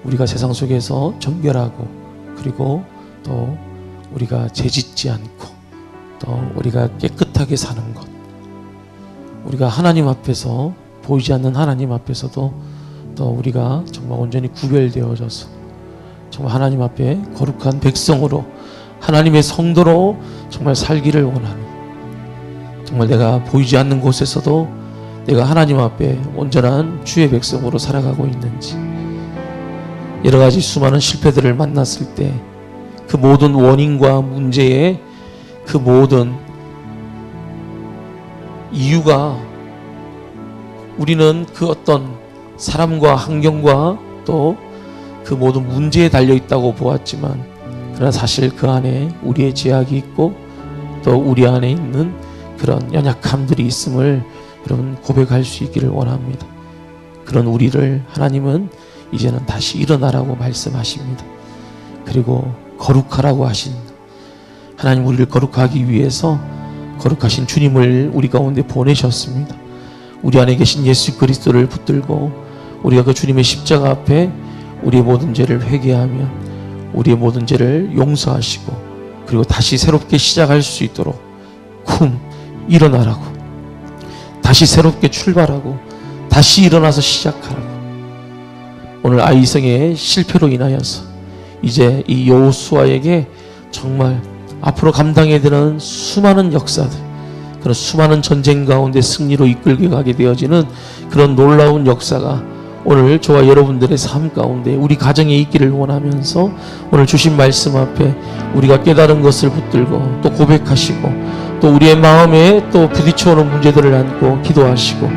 우리가 세상 속에서 정결하고 그리고 또 우리가 죄짓지 않고 또 우리가 깨끗하게 사는 것, 우리가 하나님 앞에서 보이지 않는 하나님 앞에서도 또 우리가 정말 온전히 구별되어져서 정말 하나님 앞에 거룩한 백성으로 하나님의 성도로 정말 살기를 원하는, 정말 내가 보이지 않는 곳에서도 내가 하나님 앞에 온전한 주의 백성으로 살아가고 있는지, 여러 가지 수많은 실패들을 만났을 때 그 모든 원인과 문제의 그 모든 이유가 우리는 그 어떤 사람과 환경과 또 그 모든 문제에 달려있다고 보았지만, 그러나 사실 그 안에 우리의 죄악이 있고 또 우리 안에 있는 그런 연약함들이 있음을 여러분 고백할 수 있기를 원합니다. 그런 우리를 하나님은 이제는 다시 일어나라고 말씀하십니다. 그리고 거룩하라고 하신 하나님, 우리를 거룩하기 위해서 거룩하신 주님을 우리 가운데 보내셨습니다. 우리 안에 계신 예수 그리스도를 붙들고 우리가 그 주님의 십자가 앞에 우리의 모든 죄를 회개하며 우리의 모든 죄를 용서하시고 그리고 다시 새롭게 시작할 수 있도록 일어나라고, 다시 새롭게 출발하고 다시 일어나서 시작하라고. 오늘 아이성의 실패로 인하여서 이제 이 여호수아에게 정말 앞으로 감당해야 되는 수많은 역사들, 그런 수많은 전쟁 가운데 승리로 이끌게 가게 되어지는 그런 놀라운 역사가 오늘 저와 여러분들의 삶 가운데 우리 가정에 있기를 원하면서 오늘 주신 말씀 앞에 우리가 깨달은 것을 붙들고 또 고백하시고 또 우리의 마음에 또 부딪혀오는 문제들을 안고 기도하시고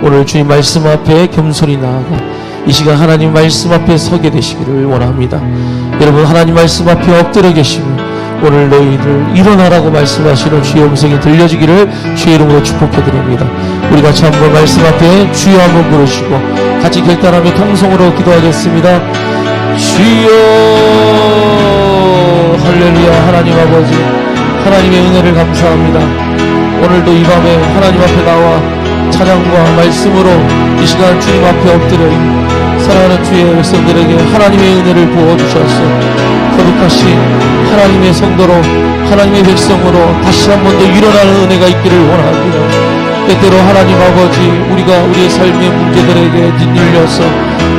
오늘 주님 말씀 앞에 겸손히 나아가 이 시간 하나님 말씀 앞에 서게 되시기를 원합니다. 여러분, 하나님 말씀 앞에 엎드려 계시면 오늘 너희를 일어나라고 말씀하시는 주의 음성이 들려지기를 주의 이름으로 축복해드립니다. 우리 같이 한번 말씀 앞에 주여 한번 부르시고 같이 결단하며 통성으로 기도하겠습니다. 주여. 할렐루야. 하나님 아버지, 하나님의 은혜를 감사합니다. 오늘도 이 밤에 하나님 앞에 나와 찬양과 말씀으로 이 시간 주님 앞에 엎드려 사랑하는 주의 백성들에게 하나님의 은혜를 부어주셔서 거룩하신 하나님의 성도로, 하나님의 백성으로 다시 한 번 더 일어나는 은혜가 있기를 원합니다. 때때로 하나님 아버지, 우리가 우리의 삶의 문제들에게 뒷밀려서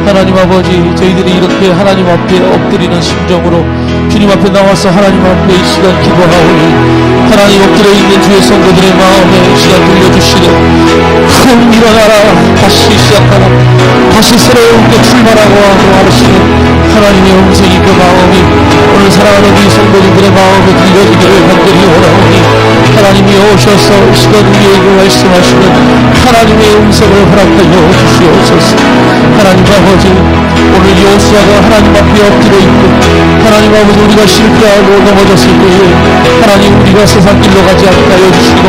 하나님 아버지, 저희들이 이렇게 하나님 앞에 엎드리는 심정으로 주님 앞에 나와서 하나님 앞에 이 시간 기도하오니 하나님 엎드려 있는 주의 성도들의 마음에 이 시간 들려주시는 큰 일어나라, 다시 시작하라, 다시 새롭게 출발하고 하시는 하나님의 음성이 그 마음이 오늘 사랑하는 우리 성도들의 마음에 들려지기를 간절히 원하오니 하나님이 오셔서 이 시간 우리에게 말씀하시는 하나님의 음성을 허락하여 주시옵소서. 하나님 아버지, 오늘 여호수아가 하나님 앞에 엎드려 있고 하나님 아버지, 우리가 실패하고 넘어졌을 때에 하나님 우리가 세상 길로 가지 않게 하여 주시고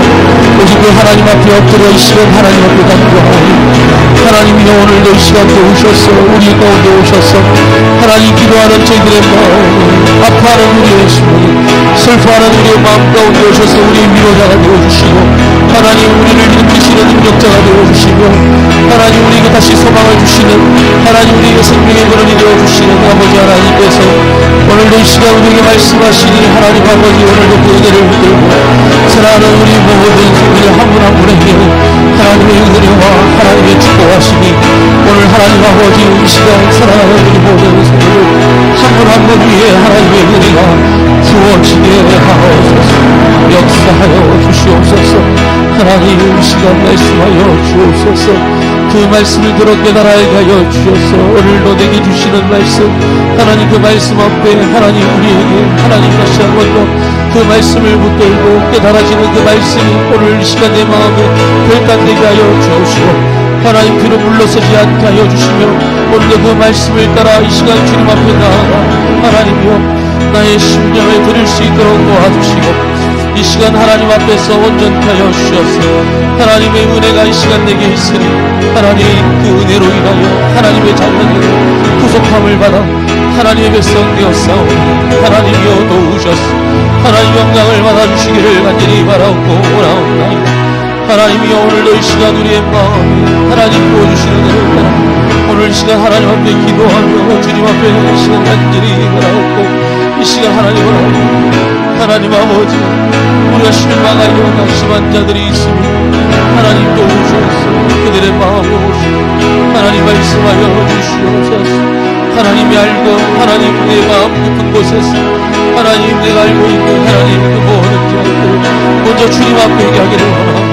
오직 그 하나님 앞에 엎드려 이 시간 하나님 앞에 간구하오니 하나님이 오늘도 이 시간 도우셔서 우리 가운데 오셔서 하나님 기도하는 저희들의 마음, 아파하는 우리의 심령, 슬퍼하는 우리의 마음 가운데 오셔서 우리의 위로자가 되어주시고 하나님 우리를 일으키시는 능력자가 되어주시고 하나님 우리에게 다시 소망을 주시는 하나님 우리에게 생명의 근원이 되어주시는 아버지 하나님께서 오늘도 이 시간 우리에게 말씀하시니 하나님 아버지, 오늘도 그 은혜를 붙들고 사랑하는 우리 모든 성도들 한 분 한 분에게 하나님의 은혜와 하나님의 축복하시니 오늘 하나님 아버지, 이 시간 사랑하는 우리 모든 성도들 한 분 한 분 위에 하나님의 은혜가 부어지게 하옵소서. 역사하여 주시옵소서. 하나님 이 시간 말씀하여 주옵소서. 그 말씀을 들어 깨달아야 하여 주셔서 오늘도 내게 주시는 말씀, 하나님 그 말씀 앞에 하나님 우리에게 하나님 다시 한 번 더 그 말씀을 붙들고 깨달아지는 그 말씀이 오늘 이 시간 내 마음에 결단되게 하여 주옵시고 하나님 뒤로 물러서지 않게 하여 주시며 오늘도 그 말씀을 따라 이 시간 주님 앞에 나아가 하나님이여 나의 심령을 들을 수 있도록 도와주시고 이 시간 하나님 앞에서 온전케 하여 주셔서 하나님의 은혜가 이 시간 내게 있으니 하나님 그 은혜로 인하여 하나님의 자녀들의 구속함을 받아 하나님의 백성 되었사오니 하나님이여 도우셔서 하나님 영광을 받아주시기를 간절히 바라옵고 원하옵나이다. 하나님이여 오늘도 이 시간 우리의 마음에 하나님 부어주시는 은혜를 따라 오늘 이 시간 하나님 앞에 기도하며 주님 앞에 이 시간 간절히 바라옵고 이 시간 하나님 바라옵고 하나님 아버지, 우리가 실망하여 낙심한 자들이 있으니 하나님 도우셔서 그들의 마음에 오시고 하나님 말씀하여 주시옵소서. 하나님이 알고 하나님 내 마음 깊은 곳에서 하나님 내가 알고 있는 하나님 그 모든 자들을 먼저 주님 앞에 얘기하기를 원합니다.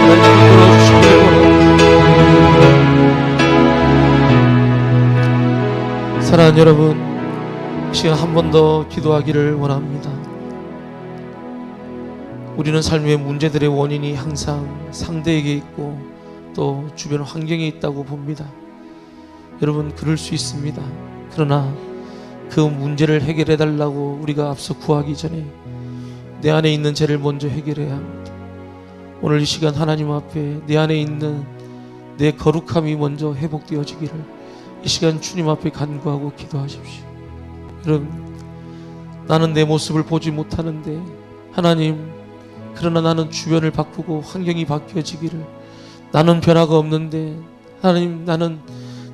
하나님 들어주시기를 원합니다. 사랑하는 여러분, 시간 한 번 더 기도하기를 원합니다. 우리는 삶의 문제들의 원인이 항상 상대에게 있고 또 주변 환경에 있다고 봅니다. 여러분, 그럴 수 있습니다. 그러나 그 문제를 해결해 달라고 우리가 앞서 구하기 전에 내 안에 있는 죄를 먼저 해결해야 합니다. 오늘 이 시간 하나님 앞에 내 안에 있는 내 거룩함이 먼저 회복되어지기를 이 시간 주님 앞에 간구하고 기도하십시오. 여러분, 나는 내 모습을 보지 못하는데 하나님, 그러나 나는 주변을 바꾸고 환경이 바뀌어지기를, 나는 변화가 없는데 하나님, 나는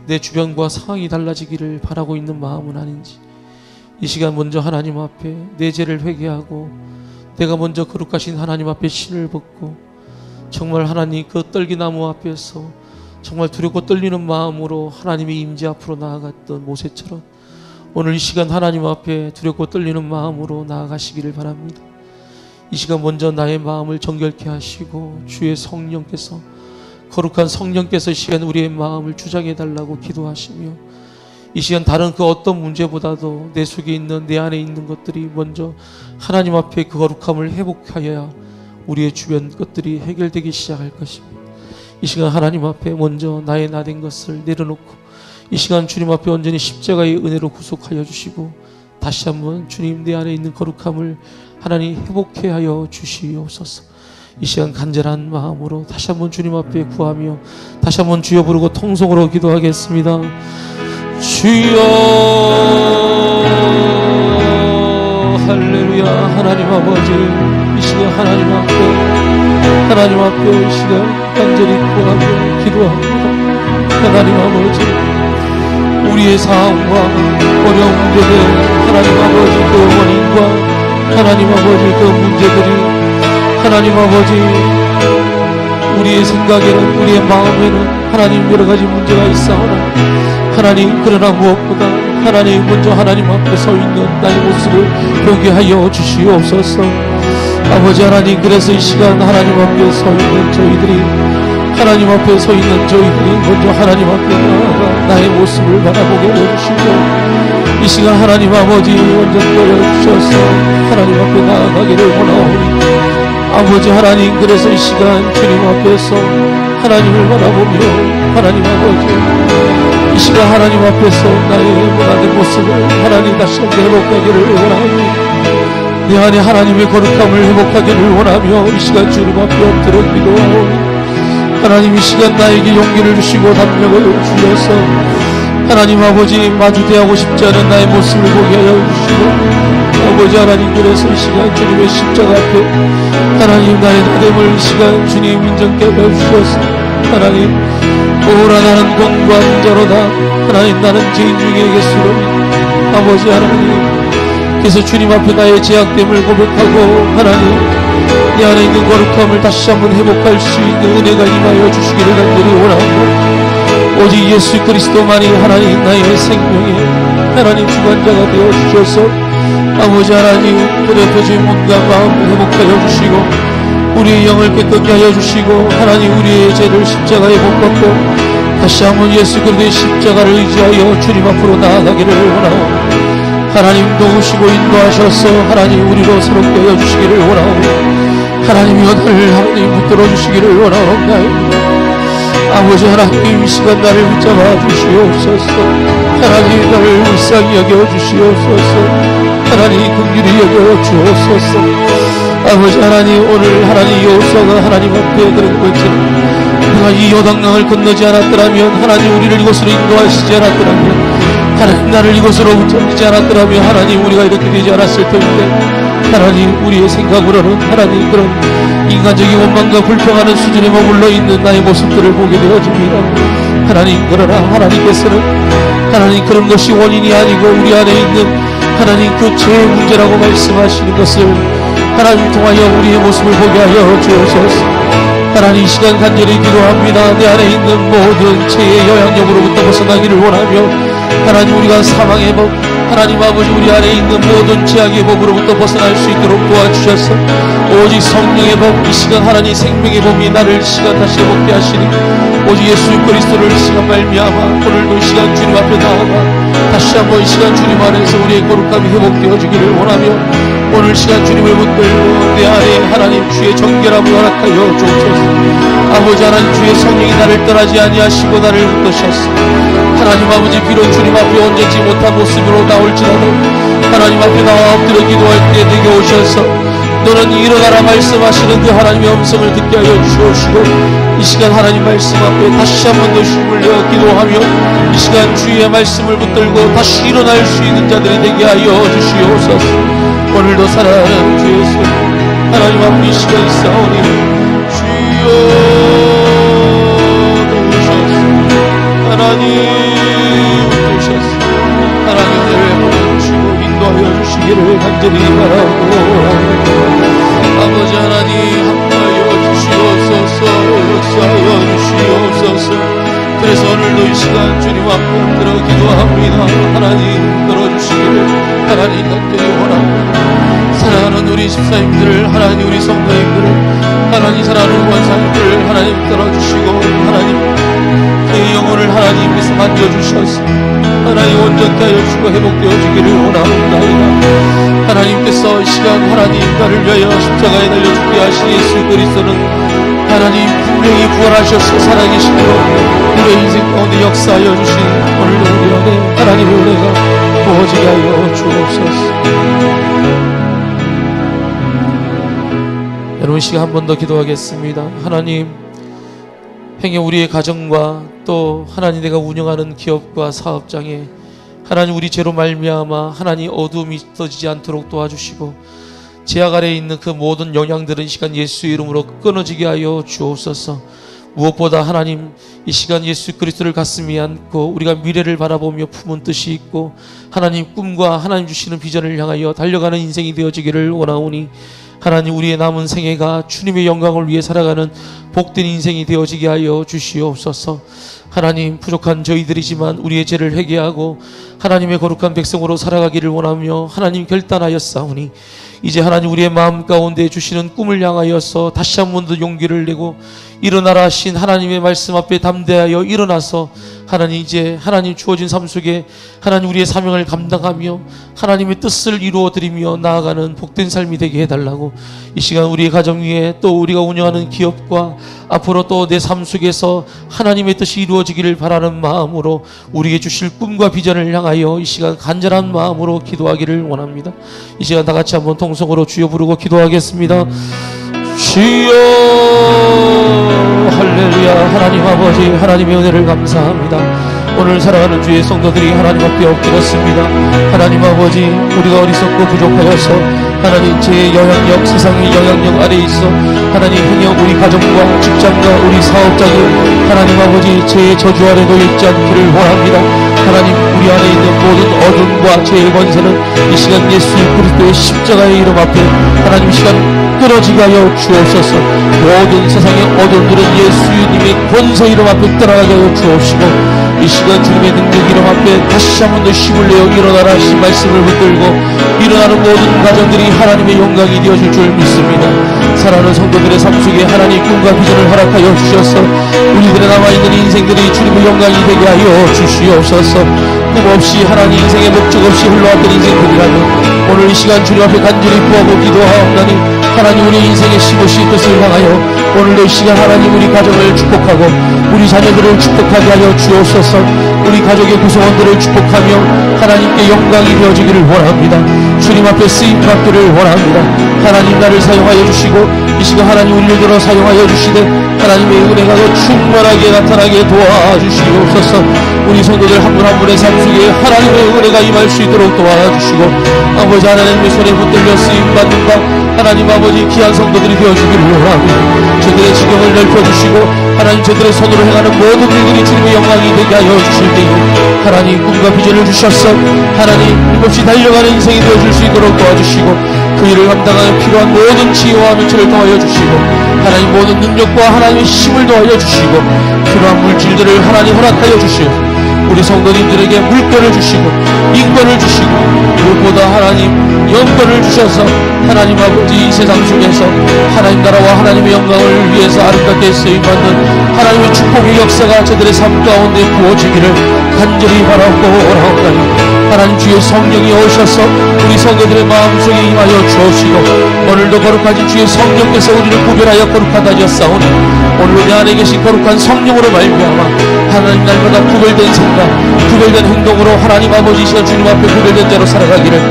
내 주변과 상황이 달라지기를 바라고 있는 마음은 아닌지 이 시간 먼저 하나님 앞에 내 죄를 회개하고 내가 먼저 거룩하신 하나님 앞에 신을 벗고 정말 하나님 그 떨기나무 앞에서 정말 두렵고 떨리는 마음으로 하나님의 임재 앞으로 나아갔던 모세처럼 오늘 이 시간 하나님 앞에 두렵고 떨리는 마음으로 나아가시기를 바랍니다. 이 시간 먼저 나의 마음을 정결케 하시고 주의 성령께서, 거룩한 성령께서 이 시간 우리의 마음을 주장해 달라고 기도하시며 이 시간 다른 그 어떤 문제보다도 내 속에 있는, 내 안에 있는 것들이 먼저 하나님 앞에 그 거룩함을 회복하여야 우리의 주변 것들이 해결되기 시작할 것입니다. 이 시간 하나님 앞에 먼저 나의 나된 것을 내려놓고 이 시간 주님 앞에 온전히 십자가의 은혜로 구속하여 주시고 다시 한번 주님 내 안에 있는 거룩함을 하나님 회복해 하여 주시옵소서. 이 시간 간절한 마음으로 다시 한번 주님 앞에 구하며 다시 한번 주여 부르고 통성으로 기도하겠습니다. 주여 할렐루야. 하나님 아버지, 이 시간 하나님 앞에 이 시간 간절히 구하며 기도합니다. 하나님 아버지, 우리의 상황과 어려운 문제들 하나님 아버지 그 원인과 하나님 아버지 그 문제들이 하나님 아버지 우리의 생각에는 우리의 마음에는 하나님 여러가지 문제가 있사오나 하나님 그러나 무엇보다 하나님 먼저 하나님 앞에 서 있는 나의 모습을 보게 하여 주시옵소서. 아버지 하나님, 그래서 이 시간 하나님 앞에 서 있는 저희들이 하나님 앞에 서 있는 저희들이 먼저 하나님 앞에 나아가 나의 모습을 바라보게 해주시고 이 시간 하나님 아버지 완전 떠여주셔서 하나님 앞에 나아가기를 원하오니 아버지 하나님, 그래서 이 시간 주님 앞에서 하나님을 바라보며 하나님 아버지 이 시간 하나님 앞에서 나의 원하는 모습을 하나님 다시 한번 회복하기를 원하오니 내 안에 하나님의 거룩함을 회복하기를 원하며 이 시간 주님 앞에 엎드려 기도하오니 하나님 이 시간 나에게 용기를 주시고 담력을 주셔서 하나님 아버지 마주대하고 싶지 않은 나의 모습을 보게 하여 주시고 아버지 하나님, 그래서 이 시간 주님의 십자가 앞에 하나님 나의 나됨을 이 시간 주님 인정케 하여 주셔서 하나님 오라 나는 공고한 자로다. 하나님 나는 죄인 중에 겠으로니 아버지 하나님, 그래서 주님 앞에 나의 죄악됨을 고백하고 하나님 내 안에 있는 거룩함을 다시 한번 회복할 수 있는 은혜가 임하여 주시기를 간절히 원하고 오직 예수 그리스도만이 하나님 나의 생명의 하나님 주관자가 되어 주셔서 아버지 하나님 그대표주의 몸과 마음을 회복하여 주시고 우리의 영을 깨끗게 하여 주시고 하나님 우리의 죄를 십자가에 못 박고 다시 한번 예수 그리스도의 십자가를 의지하여 주님 앞으로 나아가기를 원하오 하나님 도우시고 인도하셔서 하나님 우리로 새롭게 하여 주시기를 원하오 하나님이 오늘 하나님 붙들어 주시기를 원하옵나이다. 아버지 하나님 이 시간 나를 붙잡아 주시옵소서. 하나님 나를 불쌍히 여겨 주시옵소서. 하나님 긍휼히 여겨 주옵소서. 아버지 하나님, 오늘 하나님 여호수아가 하나님 앞에 그런 것처럼 내가 이 요단강을 건너지 않았더라면 하나님 우리를 이곳으로 인도하시지 않았더라면 하나님 나를 이곳으로 붙잡지 않았더라면 하나님 우리가 이렇게 되지 않았을 텐데 하나님 우리의 생각으로는 하나님 그런 인간적인 원망과 불평하는 수준에 머물러 있는 나의 모습들을 보게 되어집니다. 하나님, 그러나 하나님께서는 하나님 그런 것이 원인이 아니고 우리 안에 있는 하나님 그 죄의 문제라고 말씀하시는 것을 하나님 통하여 우리의 모습을 보게 하여 주옵소서. 하나님 이 시간 간절히 기도합니다. 내 안에 있는 모든 죄의 영향력으로부터 벗어나기를 원하며 하나님 우리가 사망의 법 하나님 아버지 우리 안에 있는 모든 죄악의 법으로부터 벗어날 수 있도록 도와주셔서 오직 성령의 법 이 시간 하나님 생명의 법이 나를 이 시간 다시 회복케 하시니 오직 예수 그리스도를 이 시간 말미암아 오늘도 이 시간 주님 앞에 나아가 다시 한번 이 시간 주님 안에서 우리의 거룩함이 회복되어지기를 원하며 오늘 시간 주님을 붙들고 내 안에 하나님 주의 정결함을 허락하여 주옵소서. 아버지 하나님 주의 성령이 나를 떠나지 아니하시고 나를 붙드셨소. 하나님 아버지 비록 주님 앞에 온전치 못한 모습으로 나올지라도 하나님 앞에 나와 엎드려 기도할 때 내게 오셔서 너는 일어나라 말씀하시는 그 하나님의 음성을 듣게 하여 주옵시고 이 시간 하나님 말씀 앞에 다시 한 번 더 힘을 내어 기도하며 이 시간 주의 말씀을 붙들고 다시 일어날 수 있는 자들이 되게 하여 주시옵소서. 오늘도 살아가는 주 예수 하나님 앞에 이 시간 있사오니 주여 도우셔서 하나님 도우셔서 하나님 내외 주시고 인도하여 주시기를 간절히 바라고 아버지 하나님 함께하여 주시옵소서. 역사하여 주시옵소서. 그래서 오늘도 이 시간 주님 앞에 들어 기도합니다. 하나님 들어주시기를 하나님 간절히 원합니다. 사랑하는 우리 집사님들 하나님 우리 성도님들을 하나님 사랑하는 원사님들을 하나님 들어주시고 하나님 그의 영혼을 하나님께서 만져주셔서 하나님 온전케 하여 주시고 회복되어지기를 원하옵나이다. 하나님께서 이 시간 하나님 나를 위하여 십자가에 달려 죽게 하신 예수 그리스도는 하나님 분명히 부활하셔서 살아계심으로 우리의 인생 가운데 역사하여 주신 오늘도 우리 안에 하나님의 은혜가 부어지게 하여 주옵소서. 여러분 시간 한 번 더 기도하겠습니다. 하나님, 행여 우리의 가정과 또 하나님 내가 운영하는 기업과 사업장에 하나님 우리 죄로 말미암아 하나님 어두움이 떠지지 않도록 도와주시고 제약 아래에 있는 그 모든 영향들은 이 시간 예수의 이름으로 끊어지게 하여 주옵소서. 무엇보다 하나님 이 시간 예수 그리스도를 가슴에 안고 우리가 미래를 바라보며 품은 뜻이 있고 하나님 꿈과 하나님 주시는 비전을 향하여 달려가는 인생이 되어지기를 원하오니 하나님 우리의 남은 생애가 주님의 영광을 위해 살아가는 복된 인생이 되어지게 하여 주시옵소서. 하나님 부족한 저희들이지만 우리의 죄를 회개하고 하나님의 거룩한 백성으로 살아가기를 원하며 하나님 결단하였사오니 이제 하나님 우리의 마음 가운데 주시는 꿈을 향하여서 다시 한 번 더 용기를 내고 일어나라 하신 하나님의 말씀 앞에 담대하여 일어나서 하나님 이제 하나님 주어진 삶 속에 하나님 우리의 사명을 감당하며 하나님의 뜻을 이루어드리며 나아가는 복된 삶이 되게 해달라고 이 시간 우리의 가정 위에 또 우리가 운영하는 기업과 앞으로 또 내 삶 속에서 하나님의 뜻이 이루어지기를 바라는 마음으로 우리에게 주실 꿈과 비전을 향하여 이 시간 간절한 마음으로 기도하기를 원합니다. 이 시간 다 같이 한번 통성으로 주여 부르고 기도하겠습니다. 주여 할렐루야. 하나님 아버지 하나님의 은혜를 감사합니다. 오늘 살아가는 주의 성도들이 하나님 앞에 엎드렸습니다. 하나님 아버지 우리가 어리석고 부족하여서 하나님 제 영향력 세상의 영향력 아래에 있어 하나님 행여 우리 가정과 직장과 우리 사업장이 하나님 아버지 제 저주 아래 놓여있지 않기를 원합니다. 하나님 우리 안에 있는 모든 어둠과 죄의 권세는 이 시간 예수 그리스도의 십자가의 이름 앞에 하나님 시간 끊어지게 하여 주옵소서. 모든 세상의 어둠들은 예수님의 권세 이름 앞에 떠나가게 하여 주옵시고 이 시간 주님의 능력 이름 앞에 다시 한 번 더 힘을 내어 일어나라 하신 말씀을 붙들고 일어나는 모든 가정들이 하나님의 영광이 되어질 줄 믿습니다. 사랑하는 성도들의 삶 속에 하나님 꿈과 비전을 허락하여 주셔서 우리들의 남아있는 인생들이 주님의 영광이 되게 하여 주시옵소서. 꿈 없이 하나님 인생의 목적 없이 흘러왔던 인생들이라면 오늘 이 시간 주님 앞에 간절히 구하고 기도하옵나니 하나님 우리 인생의 시고시 뜻을 향하여 오늘도 이 시간 하나님 우리 가정을 축복하고 우리 자녀들을 축복하게 하여 주옵소서. 우리 가족의 구성원들을 축복하며 하나님께 영광이 되어지기를 원합니다. 주님 앞에 쓰임받기를 원합니다. 하나님 나를 사용하여 주시고 이 시간 하나님 우리를 들어 사용하여 주시되 하나님의 은혜가 더 충만하게 나타나게 도와주시옵소서. 우리 성도들 한 분 한 분의 삶 속에 하나님의 은혜가 임할 수 있도록 도와주시고 아버지 하나님의 손에 붙들려 쓰임받는가 하나님 아버지 귀한 성도들이 되어주기를 원합니다. 저들의 지경을 넓혀주시고 하나님 저들의 손으로 행하는 모든 일들이 주님의 영광이 되게 하여 주실 때에 하나님 꿈과 비전을 주셔서 하나님 힘없이 달려가는 인생이 되어줄 수 있도록 도와주시고 그 일을 감당하는 필요한 모든 지혜와 명철을 더하여 주시고 하나님 모든 능력과 하나님의 힘을 더하여 주시고 필요한 물질들을 하나님 허락하여 주시고 우리 성도님들에게 물권을 주시고 인권을 주시고 무엇보다 하나님 영권을 주셔서 하나님 아버지 이 세상 속에서 하나님 나라와 하나님의 영광을 위해서 아름답게 쓰임받는 하나님의 축복의 역사가 저들의 삶 가운데 부어지기를 간절히 바라고 원하옵나니 하나님 주의 성령이 오셔서 우리 성도들의 마음속에 임하여 주옵시고 오늘도 거룩하신 주의 성령께서 우리를 구별하여 거룩하다 하셨사오니 오늘 내 안에 계신 거룩한 성령으로 말미암아 하나님 날마다 구별된 생각 구별된 행동으로 하나님 아버지 시간 주님 앞에 구별된 자로 살아가기를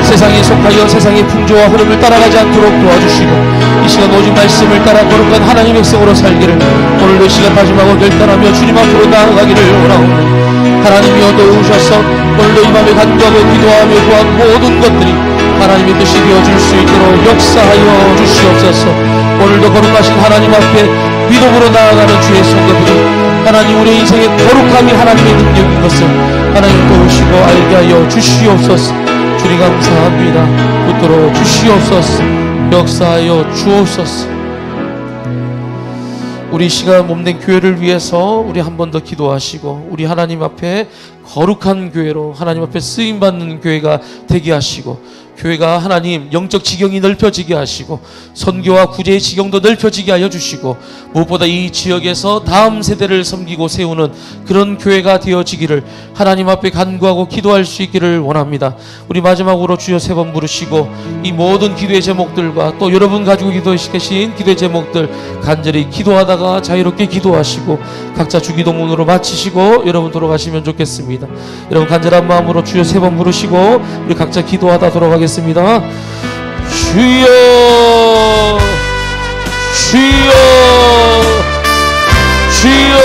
세상에 속하여 세상의 풍조와 흐름을 따라가지 않도록 도와주시고 이 시간 오직 말씀을 따라 거룩한 하나님의 백성으로 살기를 오늘도 이 시간 다짐하고 결단하며 주님 앞으로 나아가기를 원하오니 하나님이여 도우셔서 오늘도 이 밤에 간구하고 기도하며 구한 모든 것들이 하나님의 뜻이 되어줄 수 있도록 역사하여 주시옵소서. 오늘도 거룩하신 하나님 앞에 믿음으로 나아가는 주의 성도들이 하나님 우리 인생의 거룩함이 하나님의 능력인 것을 하나님 도우시고 알게 하여 주시옵소서. 주님 감사합니다. 붙들어 주시옵소서. 역사하여 주옵소서. 우리 시간 몸된 교회를 위해서 우리 한 번 더 기도하시고 우리 하나님 앞에 거룩한 교회로 하나님 앞에 쓰임받는 교회가 되게 하시고 교회가 하나님 영적 지경이 넓혀지게 하시고 선교와 구제의 지경도 넓혀지게 하여 주시고 무엇보다 이 지역에서 다음 세대를 섬기고 세우는 그런 교회가 되어지기를 하나님 앞에 간구하고 기도할 수 있기를 원합니다. 우리 마지막으로 주여 3번 부르시고 이 모든 기도의 제목들과 또 여러분 가지고 기도하신 기도의 제목들 간절히 기도하다가 자유롭게 기도하시고 각자 주기도문으로 마치시고 여러분 돌아가시면 좋겠습니다. 여러분 간절한 마음으로 주여 3번 부르시고 우리 각자 기도하다 돌아가겠습니다. 주여 주여 주여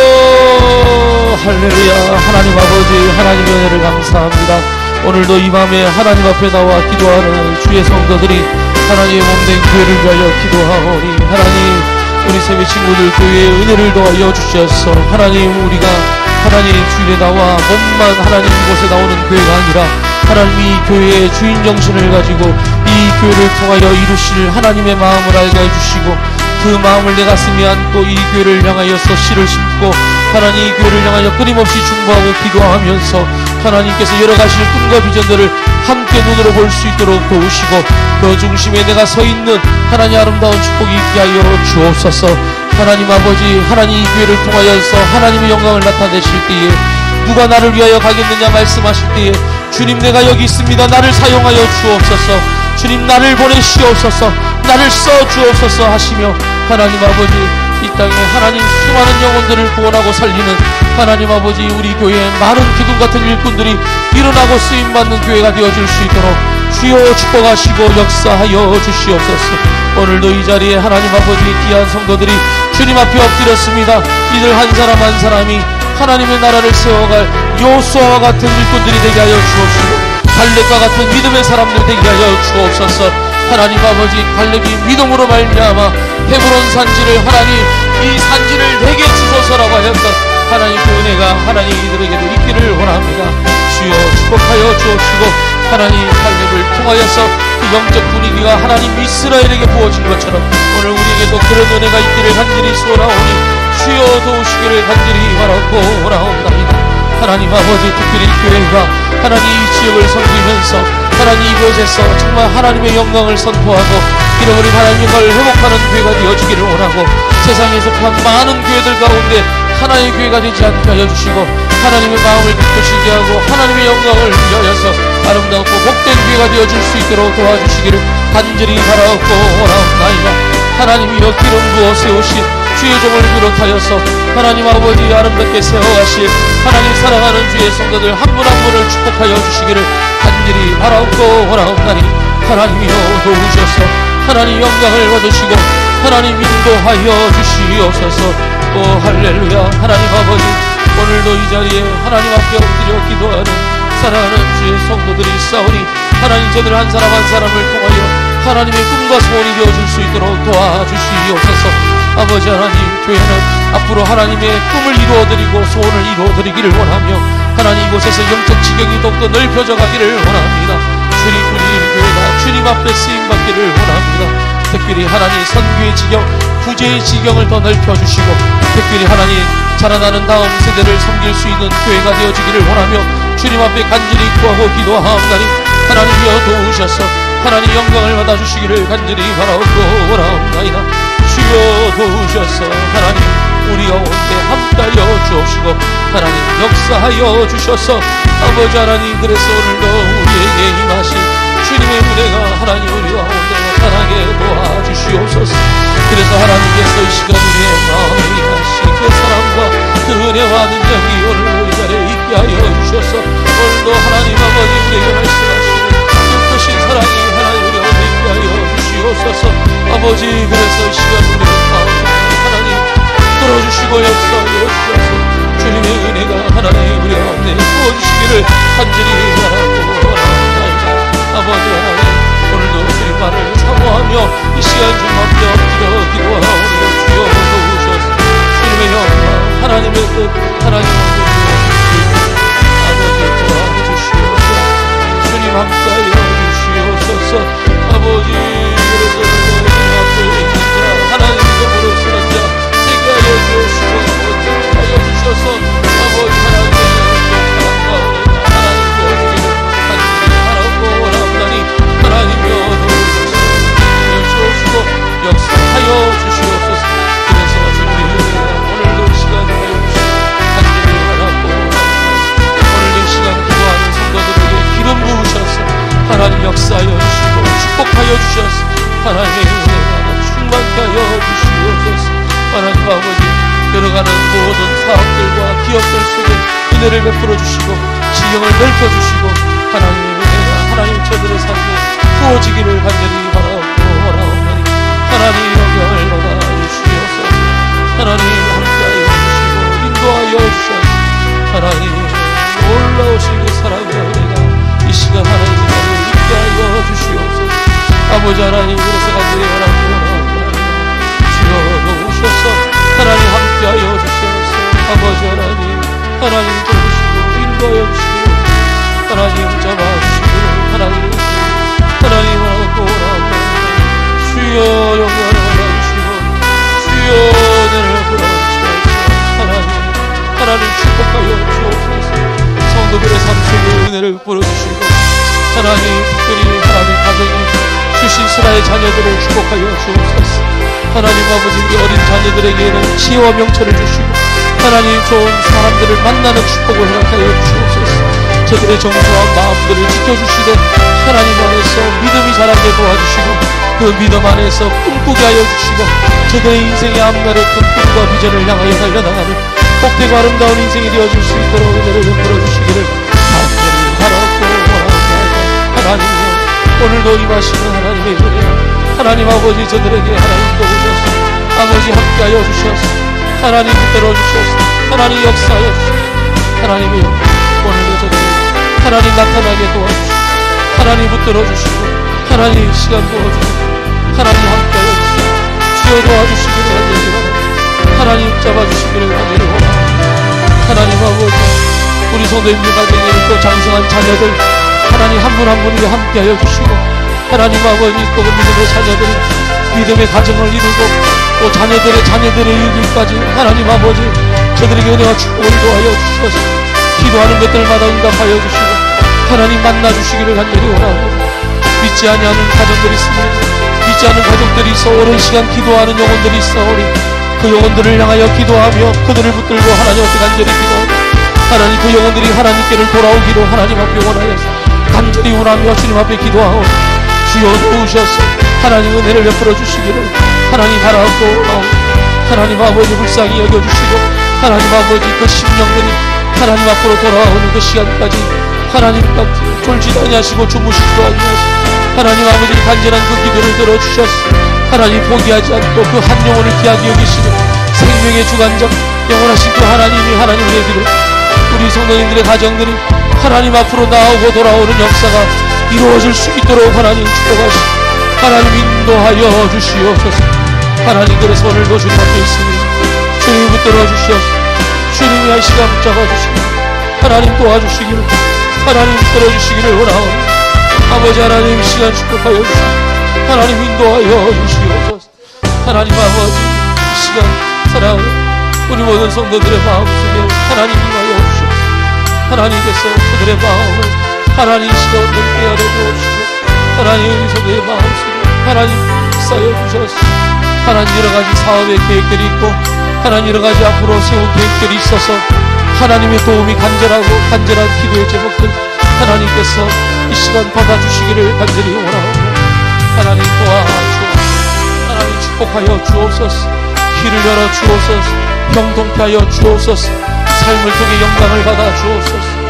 할렐루야. 하나님 아버지 하나님의 은혜를 감사합니다. 오늘도 이 밤에 하나님 앞에 나와 기도하는 주의 성도들이 하나님의 몸된 교회를 위하여 기도하오니 하나님 우리 세배 친구들 교회에 은혜를 더하여 주셔서 하나님 우리가 하나님 주일에 나와 몸만 하나님 곳에 나오는 교회가 아니라 하나님이 교회의 주인 정신을 가지고 이 교회를 통하여 이루실 하나님의 마음을 알게 해주시고 그 마음을 내 가슴에 안고 이 교회를 향하여서 씨를 심고 하나님 이 교회를 향하여 끊임없이 중보하고 기도하면서 하나님께서 열어가실 꿈과 비전들을 함께 눈으로 볼 수 있도록 도우시고 그 중심에 내가 서 있는 하나님 아름다운 축복이 있게 하여 주옵소서. 하나님 아버지 하나님 이 교회를 통하여서 하나님의 영광을 나타내실 때에 누가 나를 위하여 가겠느냐 말씀하실 때에 주님 내가 여기 있습니다. 나를 사용하여 주옵소서. 주님 나를 보내시옵소서. 나를 써 주옵소서 하시며 하나님 아버지 이 땅에 하나님 수많은 영혼들을 구원하고 살리는 하나님 아버지 우리 교회에 많은 기둥 같은 일꾼들이 일어나고 쓰임받는 교회가 되어줄 수 있도록 주여 축복하시고 역사하여 주시옵소서. 오늘도 이 자리에 하나님 아버지 귀한 성도들이 주님 앞에 엎드렸습니다. 이들 한 사람 한 사람이 하나님의 나라를 세워갈 요수아와 같은 일꾼들이 되게 하여 주옵시고 갈렙과 같은 믿음의 사람들 되게 하여 주옵소서. 하나님 아버지 갈렙이 믿음으로 말미암아 헤브론 산지를 하나님 이 산지를 내게 주소서라고 하였던 하나님 그 은혜가 하나님 이들에게도 있기를 원합니다. 주여 축복하여 주옵시고 하나님 갈렙을 통하여서 그 영적 분위기가 하나님 이스라엘에게 부어진 것처럼 오늘 우리에게도 그런 은혜가 있기를 간절히 소원하오니 주여 도우시기를 간절히 바라고 원하옵나이다. 하나님 아버지 특별히 교회가 하나님 이 지역을 섬기면서 하나님 이곳에서 정말 하나님의 영광을 선포하고 잃어버린 하나님의 걸 회복하는 교회가 되어주기를 원하고 세상에서 한 많은 교회들 가운데 하나의 교회가 되지 않게 하여 주시고 하나님의 마음을 기쁘시게 하고 하나님의 영광을 위하여서 아름답고 복된 교회가 되어줄 수 있도록 도와주시기를 간절히 바라옵고 원하옵나이다. 하나님이여 기름 부어 세우신 주의 종을 비롯하여서 하나님 아버지 아름답게 세워가실 하나님 사랑하는 주의 성도들 한 분 한 분을 축복하여 주시기를 간절히 바라옵고 원하옵나니 하나님이여 도우셔서 하나님 영광을 받으시고 하나님 인도하여 주시옵소서. 오 할렐루야. 하나님 아버지 오늘도 이 자리에 하나님 앞에 엎드려 기도하는 사랑하는 주의 성도들이 있사오니 하나님 저들 한 사람 한 사람을 통하여 하나님의 꿈과 소원이 되어줄 수 있도록 도와주시옵소서. 아버지 하나님 교회는 앞으로 하나님의 꿈을 이루어드리고 소원을 이루어드리기를 원하며 하나님 이곳에서 영적 지경이 더욱더 넓혀져 가기를 원합니다. 주님 우리 교회가 주님 앞에 쓰임받기를 원합니다. 특별히 하나님 선교의 지경 구제의 지경을 더 넓혀주시고 특별히 하나님 자라나는 다음 세대를 섬길 수 있는 교회가 되어지기를 원하며 주님 앞에 간절히 구하고 기도하옵나니 하나님이여 도우셔서 하나님 영광을 받아주시기를 간절히 바라옵고 원하옵나이다. 주여 도우셔서 하나님 우리 가운데 함께하여 주옵시고 하나님 역사하여 주셔서 아버지 하나님 그래서 오늘도 우리에게 임하신 주님의 은혜가 하나님 우리 가운데 나타나게 도와주시옵소서. 그래서 하나님께서 이 시간 우리의 마음에 임하신 그 사랑과 그 은혜와 능력이 오늘 우리 자리에 있게 하여 주셔서 오늘도 하나님 아버지 우리에게 말씀하시는 그 크신 사랑이 하나님 우리 가운데 있게 하여 주시옵소서. 아버지 그래서 이 시간 우리의 마음에 하나님 들어주시고 역사하여 주셔서 주님의 은혜가 하나님 우리 가운데 부어주시기를 간절히 바라고 원합니다. 아버지 하나님 오늘도 주님만을 사모하며 이 시간 주님 앞에 엎드려 기도하오니 주여 도우셔서 주님의 영광 하나님의 뜻 하나님의 뜻 아버지 도와주시옵소서. 주님 함께하여 주시옵소서. 아버지 그래서 주님 앞에 있는 자 하나님 이름으로 쓰는 자 되게 하여 주시고 하여 주셔서 아버지 하나님의 사랑과 은혜가 하나님 보여주기를 간절히 바라고 원합나니 하나님 들어가는 모든 사업들과 기업들 속에 은혜를 베풀어 주시고 지경을 넓혀 주시고 하나님의 은혜가 하나님 저들의 삶에 부어지기를 간절히 바라옵나니 하나님 영광을 받아 주시옵소서. 하나님 함께하여 주시고 인도하여 주셔서 하나님 놀라우신 그 사랑의 은혜가 이 시간 하나님의 자리에 함께하여 주시옵소서. 아버지 하나님 그래서 간절히 원합니다. 주여 도우셔서 하나님 함께하여 주시옵소서. 아버지 하나님 도우시고 인도하여 주시고 하나님 잡아주시고 하나님 원하옵나니 주여 영광을 받아주시고 주여 은혜를 부어주시옵소서. 하나님 축복하여 주옵소서. 성도들의 삶 속에 은혜를 부어주시고 하나님 특별히 하나님 가정에 주신 스라의 자녀들을 축복하여 주옵소서. 하나님 아버지 우리 어린 자녀들에게는 지혜와 명철을 주시고 하나님 좋은 사람들을 만나는 축복을 허락하여 주옵소서. 저들의 정서와 마음들을 지켜주시되 하나님 안에서 믿음이 자라게 도와주시고 그 믿음 안에서 꿈꾸게 하여 주시고 저들의 인생의 앞날의 큰 꿈과 비전을 향하여 달려나가는 복되고 아름다운 인생이 되어줄 수 있도록 은혜를 베풀어 주시기를 간절히 바라고 원합니다. 하나님이여 오늘도 임하시는 하나님의 은혜 하나님 아버지 저들에게 하나님 도우셔서 아버지 함께하여 주셔서 하나님 붙들어 주셔서 하나님 역사하여 주셔서 하나님이여 오늘도 저들에게 하나님 나타나게 도와주시고 하나님 붙들어 주시고 하나님 시간 도와주시고 하나님 함께하여 주시고 주여 도와주시기를 간절히 원합니다. 하나님 잡아주시기를 간절히 원합니다. 하나님 아버지 우리 성도님들 가정에 또 장성한 자녀들 하나님 한 분 한 분이 함께하여 주시고 하나님 아버지 또 믿음의 자녀들이 믿음의 가정을 이루고 또 자녀들의 이루기까지 하나님 아버지 저들에게 은혜와 축복을 도하여 주셔서 기도하는 것들마다 응답하여 주시고 하나님 만나주시기를 간절히 원합니다. 믿지 아니하는 가정들이 있습니다. 믿지 않은 가족들이 있어 오랜 시간 기도하는 영혼들이 있사오니 그 영혼들을 향하여 기도하며 그들을 붙들고 하나님 앞에 간절히 기도하고 하나님 그 영혼들이 하나님께를 돌아오기로 하나님 앞에 원하여서 간절히 원하며 주님 앞에 기도하오니 주여 도우셔서 하나님 은혜를 베풀어 주시기를 하나님 바라고 하나님 아버지 불쌍히 여겨주시고 하나님 아버지 그 심령들이 하나님 앞으로 돌아오는 그 시간까지 하나님 졸지도 아니하시고 주무시지도 아니하시고 하나님 아버지 간절한 그 기도를 들어주셔서 하나님 포기하지 않고 그 한 영혼을 귀하게 여기시는 생명의 주관자 영원하신 그 하나님이 하나님을 해드려 우리 성도님들의 가정들이 하나님 앞으로 나오고 돌아오는 역사가 이루어질 수 있도록 하나님 축복하시고 하나님 인도하여 주시옵소서. 하나님 그래서 오늘도 주님 앞에 있습니다. 주님 붙들어 주시옵소서. 주님이 한 시간 붙잡아 주시고 하나님 도와주시기를 하나님 붙들어 주시기를 원하오니 아버지 하나님 시간 축복하여 주시고 하나님 인도하여 주시옵소서. 하나님 아버지 이 시간 사랑하는 우리 모든 성도들의 마음속에 하나님 임하여 주시옵소서. 하나님께서 그들의 마음을 하나님 시간 넓게 하려 주시고 하나님 우리 성도의 마음속에 하나님 쌓여 주셔서 하나님 여러가지 사업의 계획들이 있고 하나님 여러가지 앞으로 세운 계획들이 있어서 하나님의 도움이 간절한 기도의 제목들 하나님께서 이 시간 받아주시기를 간절히 원하오며 하나님 도와주옵소서. 하나님 축복하여 주옵소서. 길을 열어 주옵소서. 병동케 하여 주옵소서. 삶을 통해 영광을 받아 주옵소서.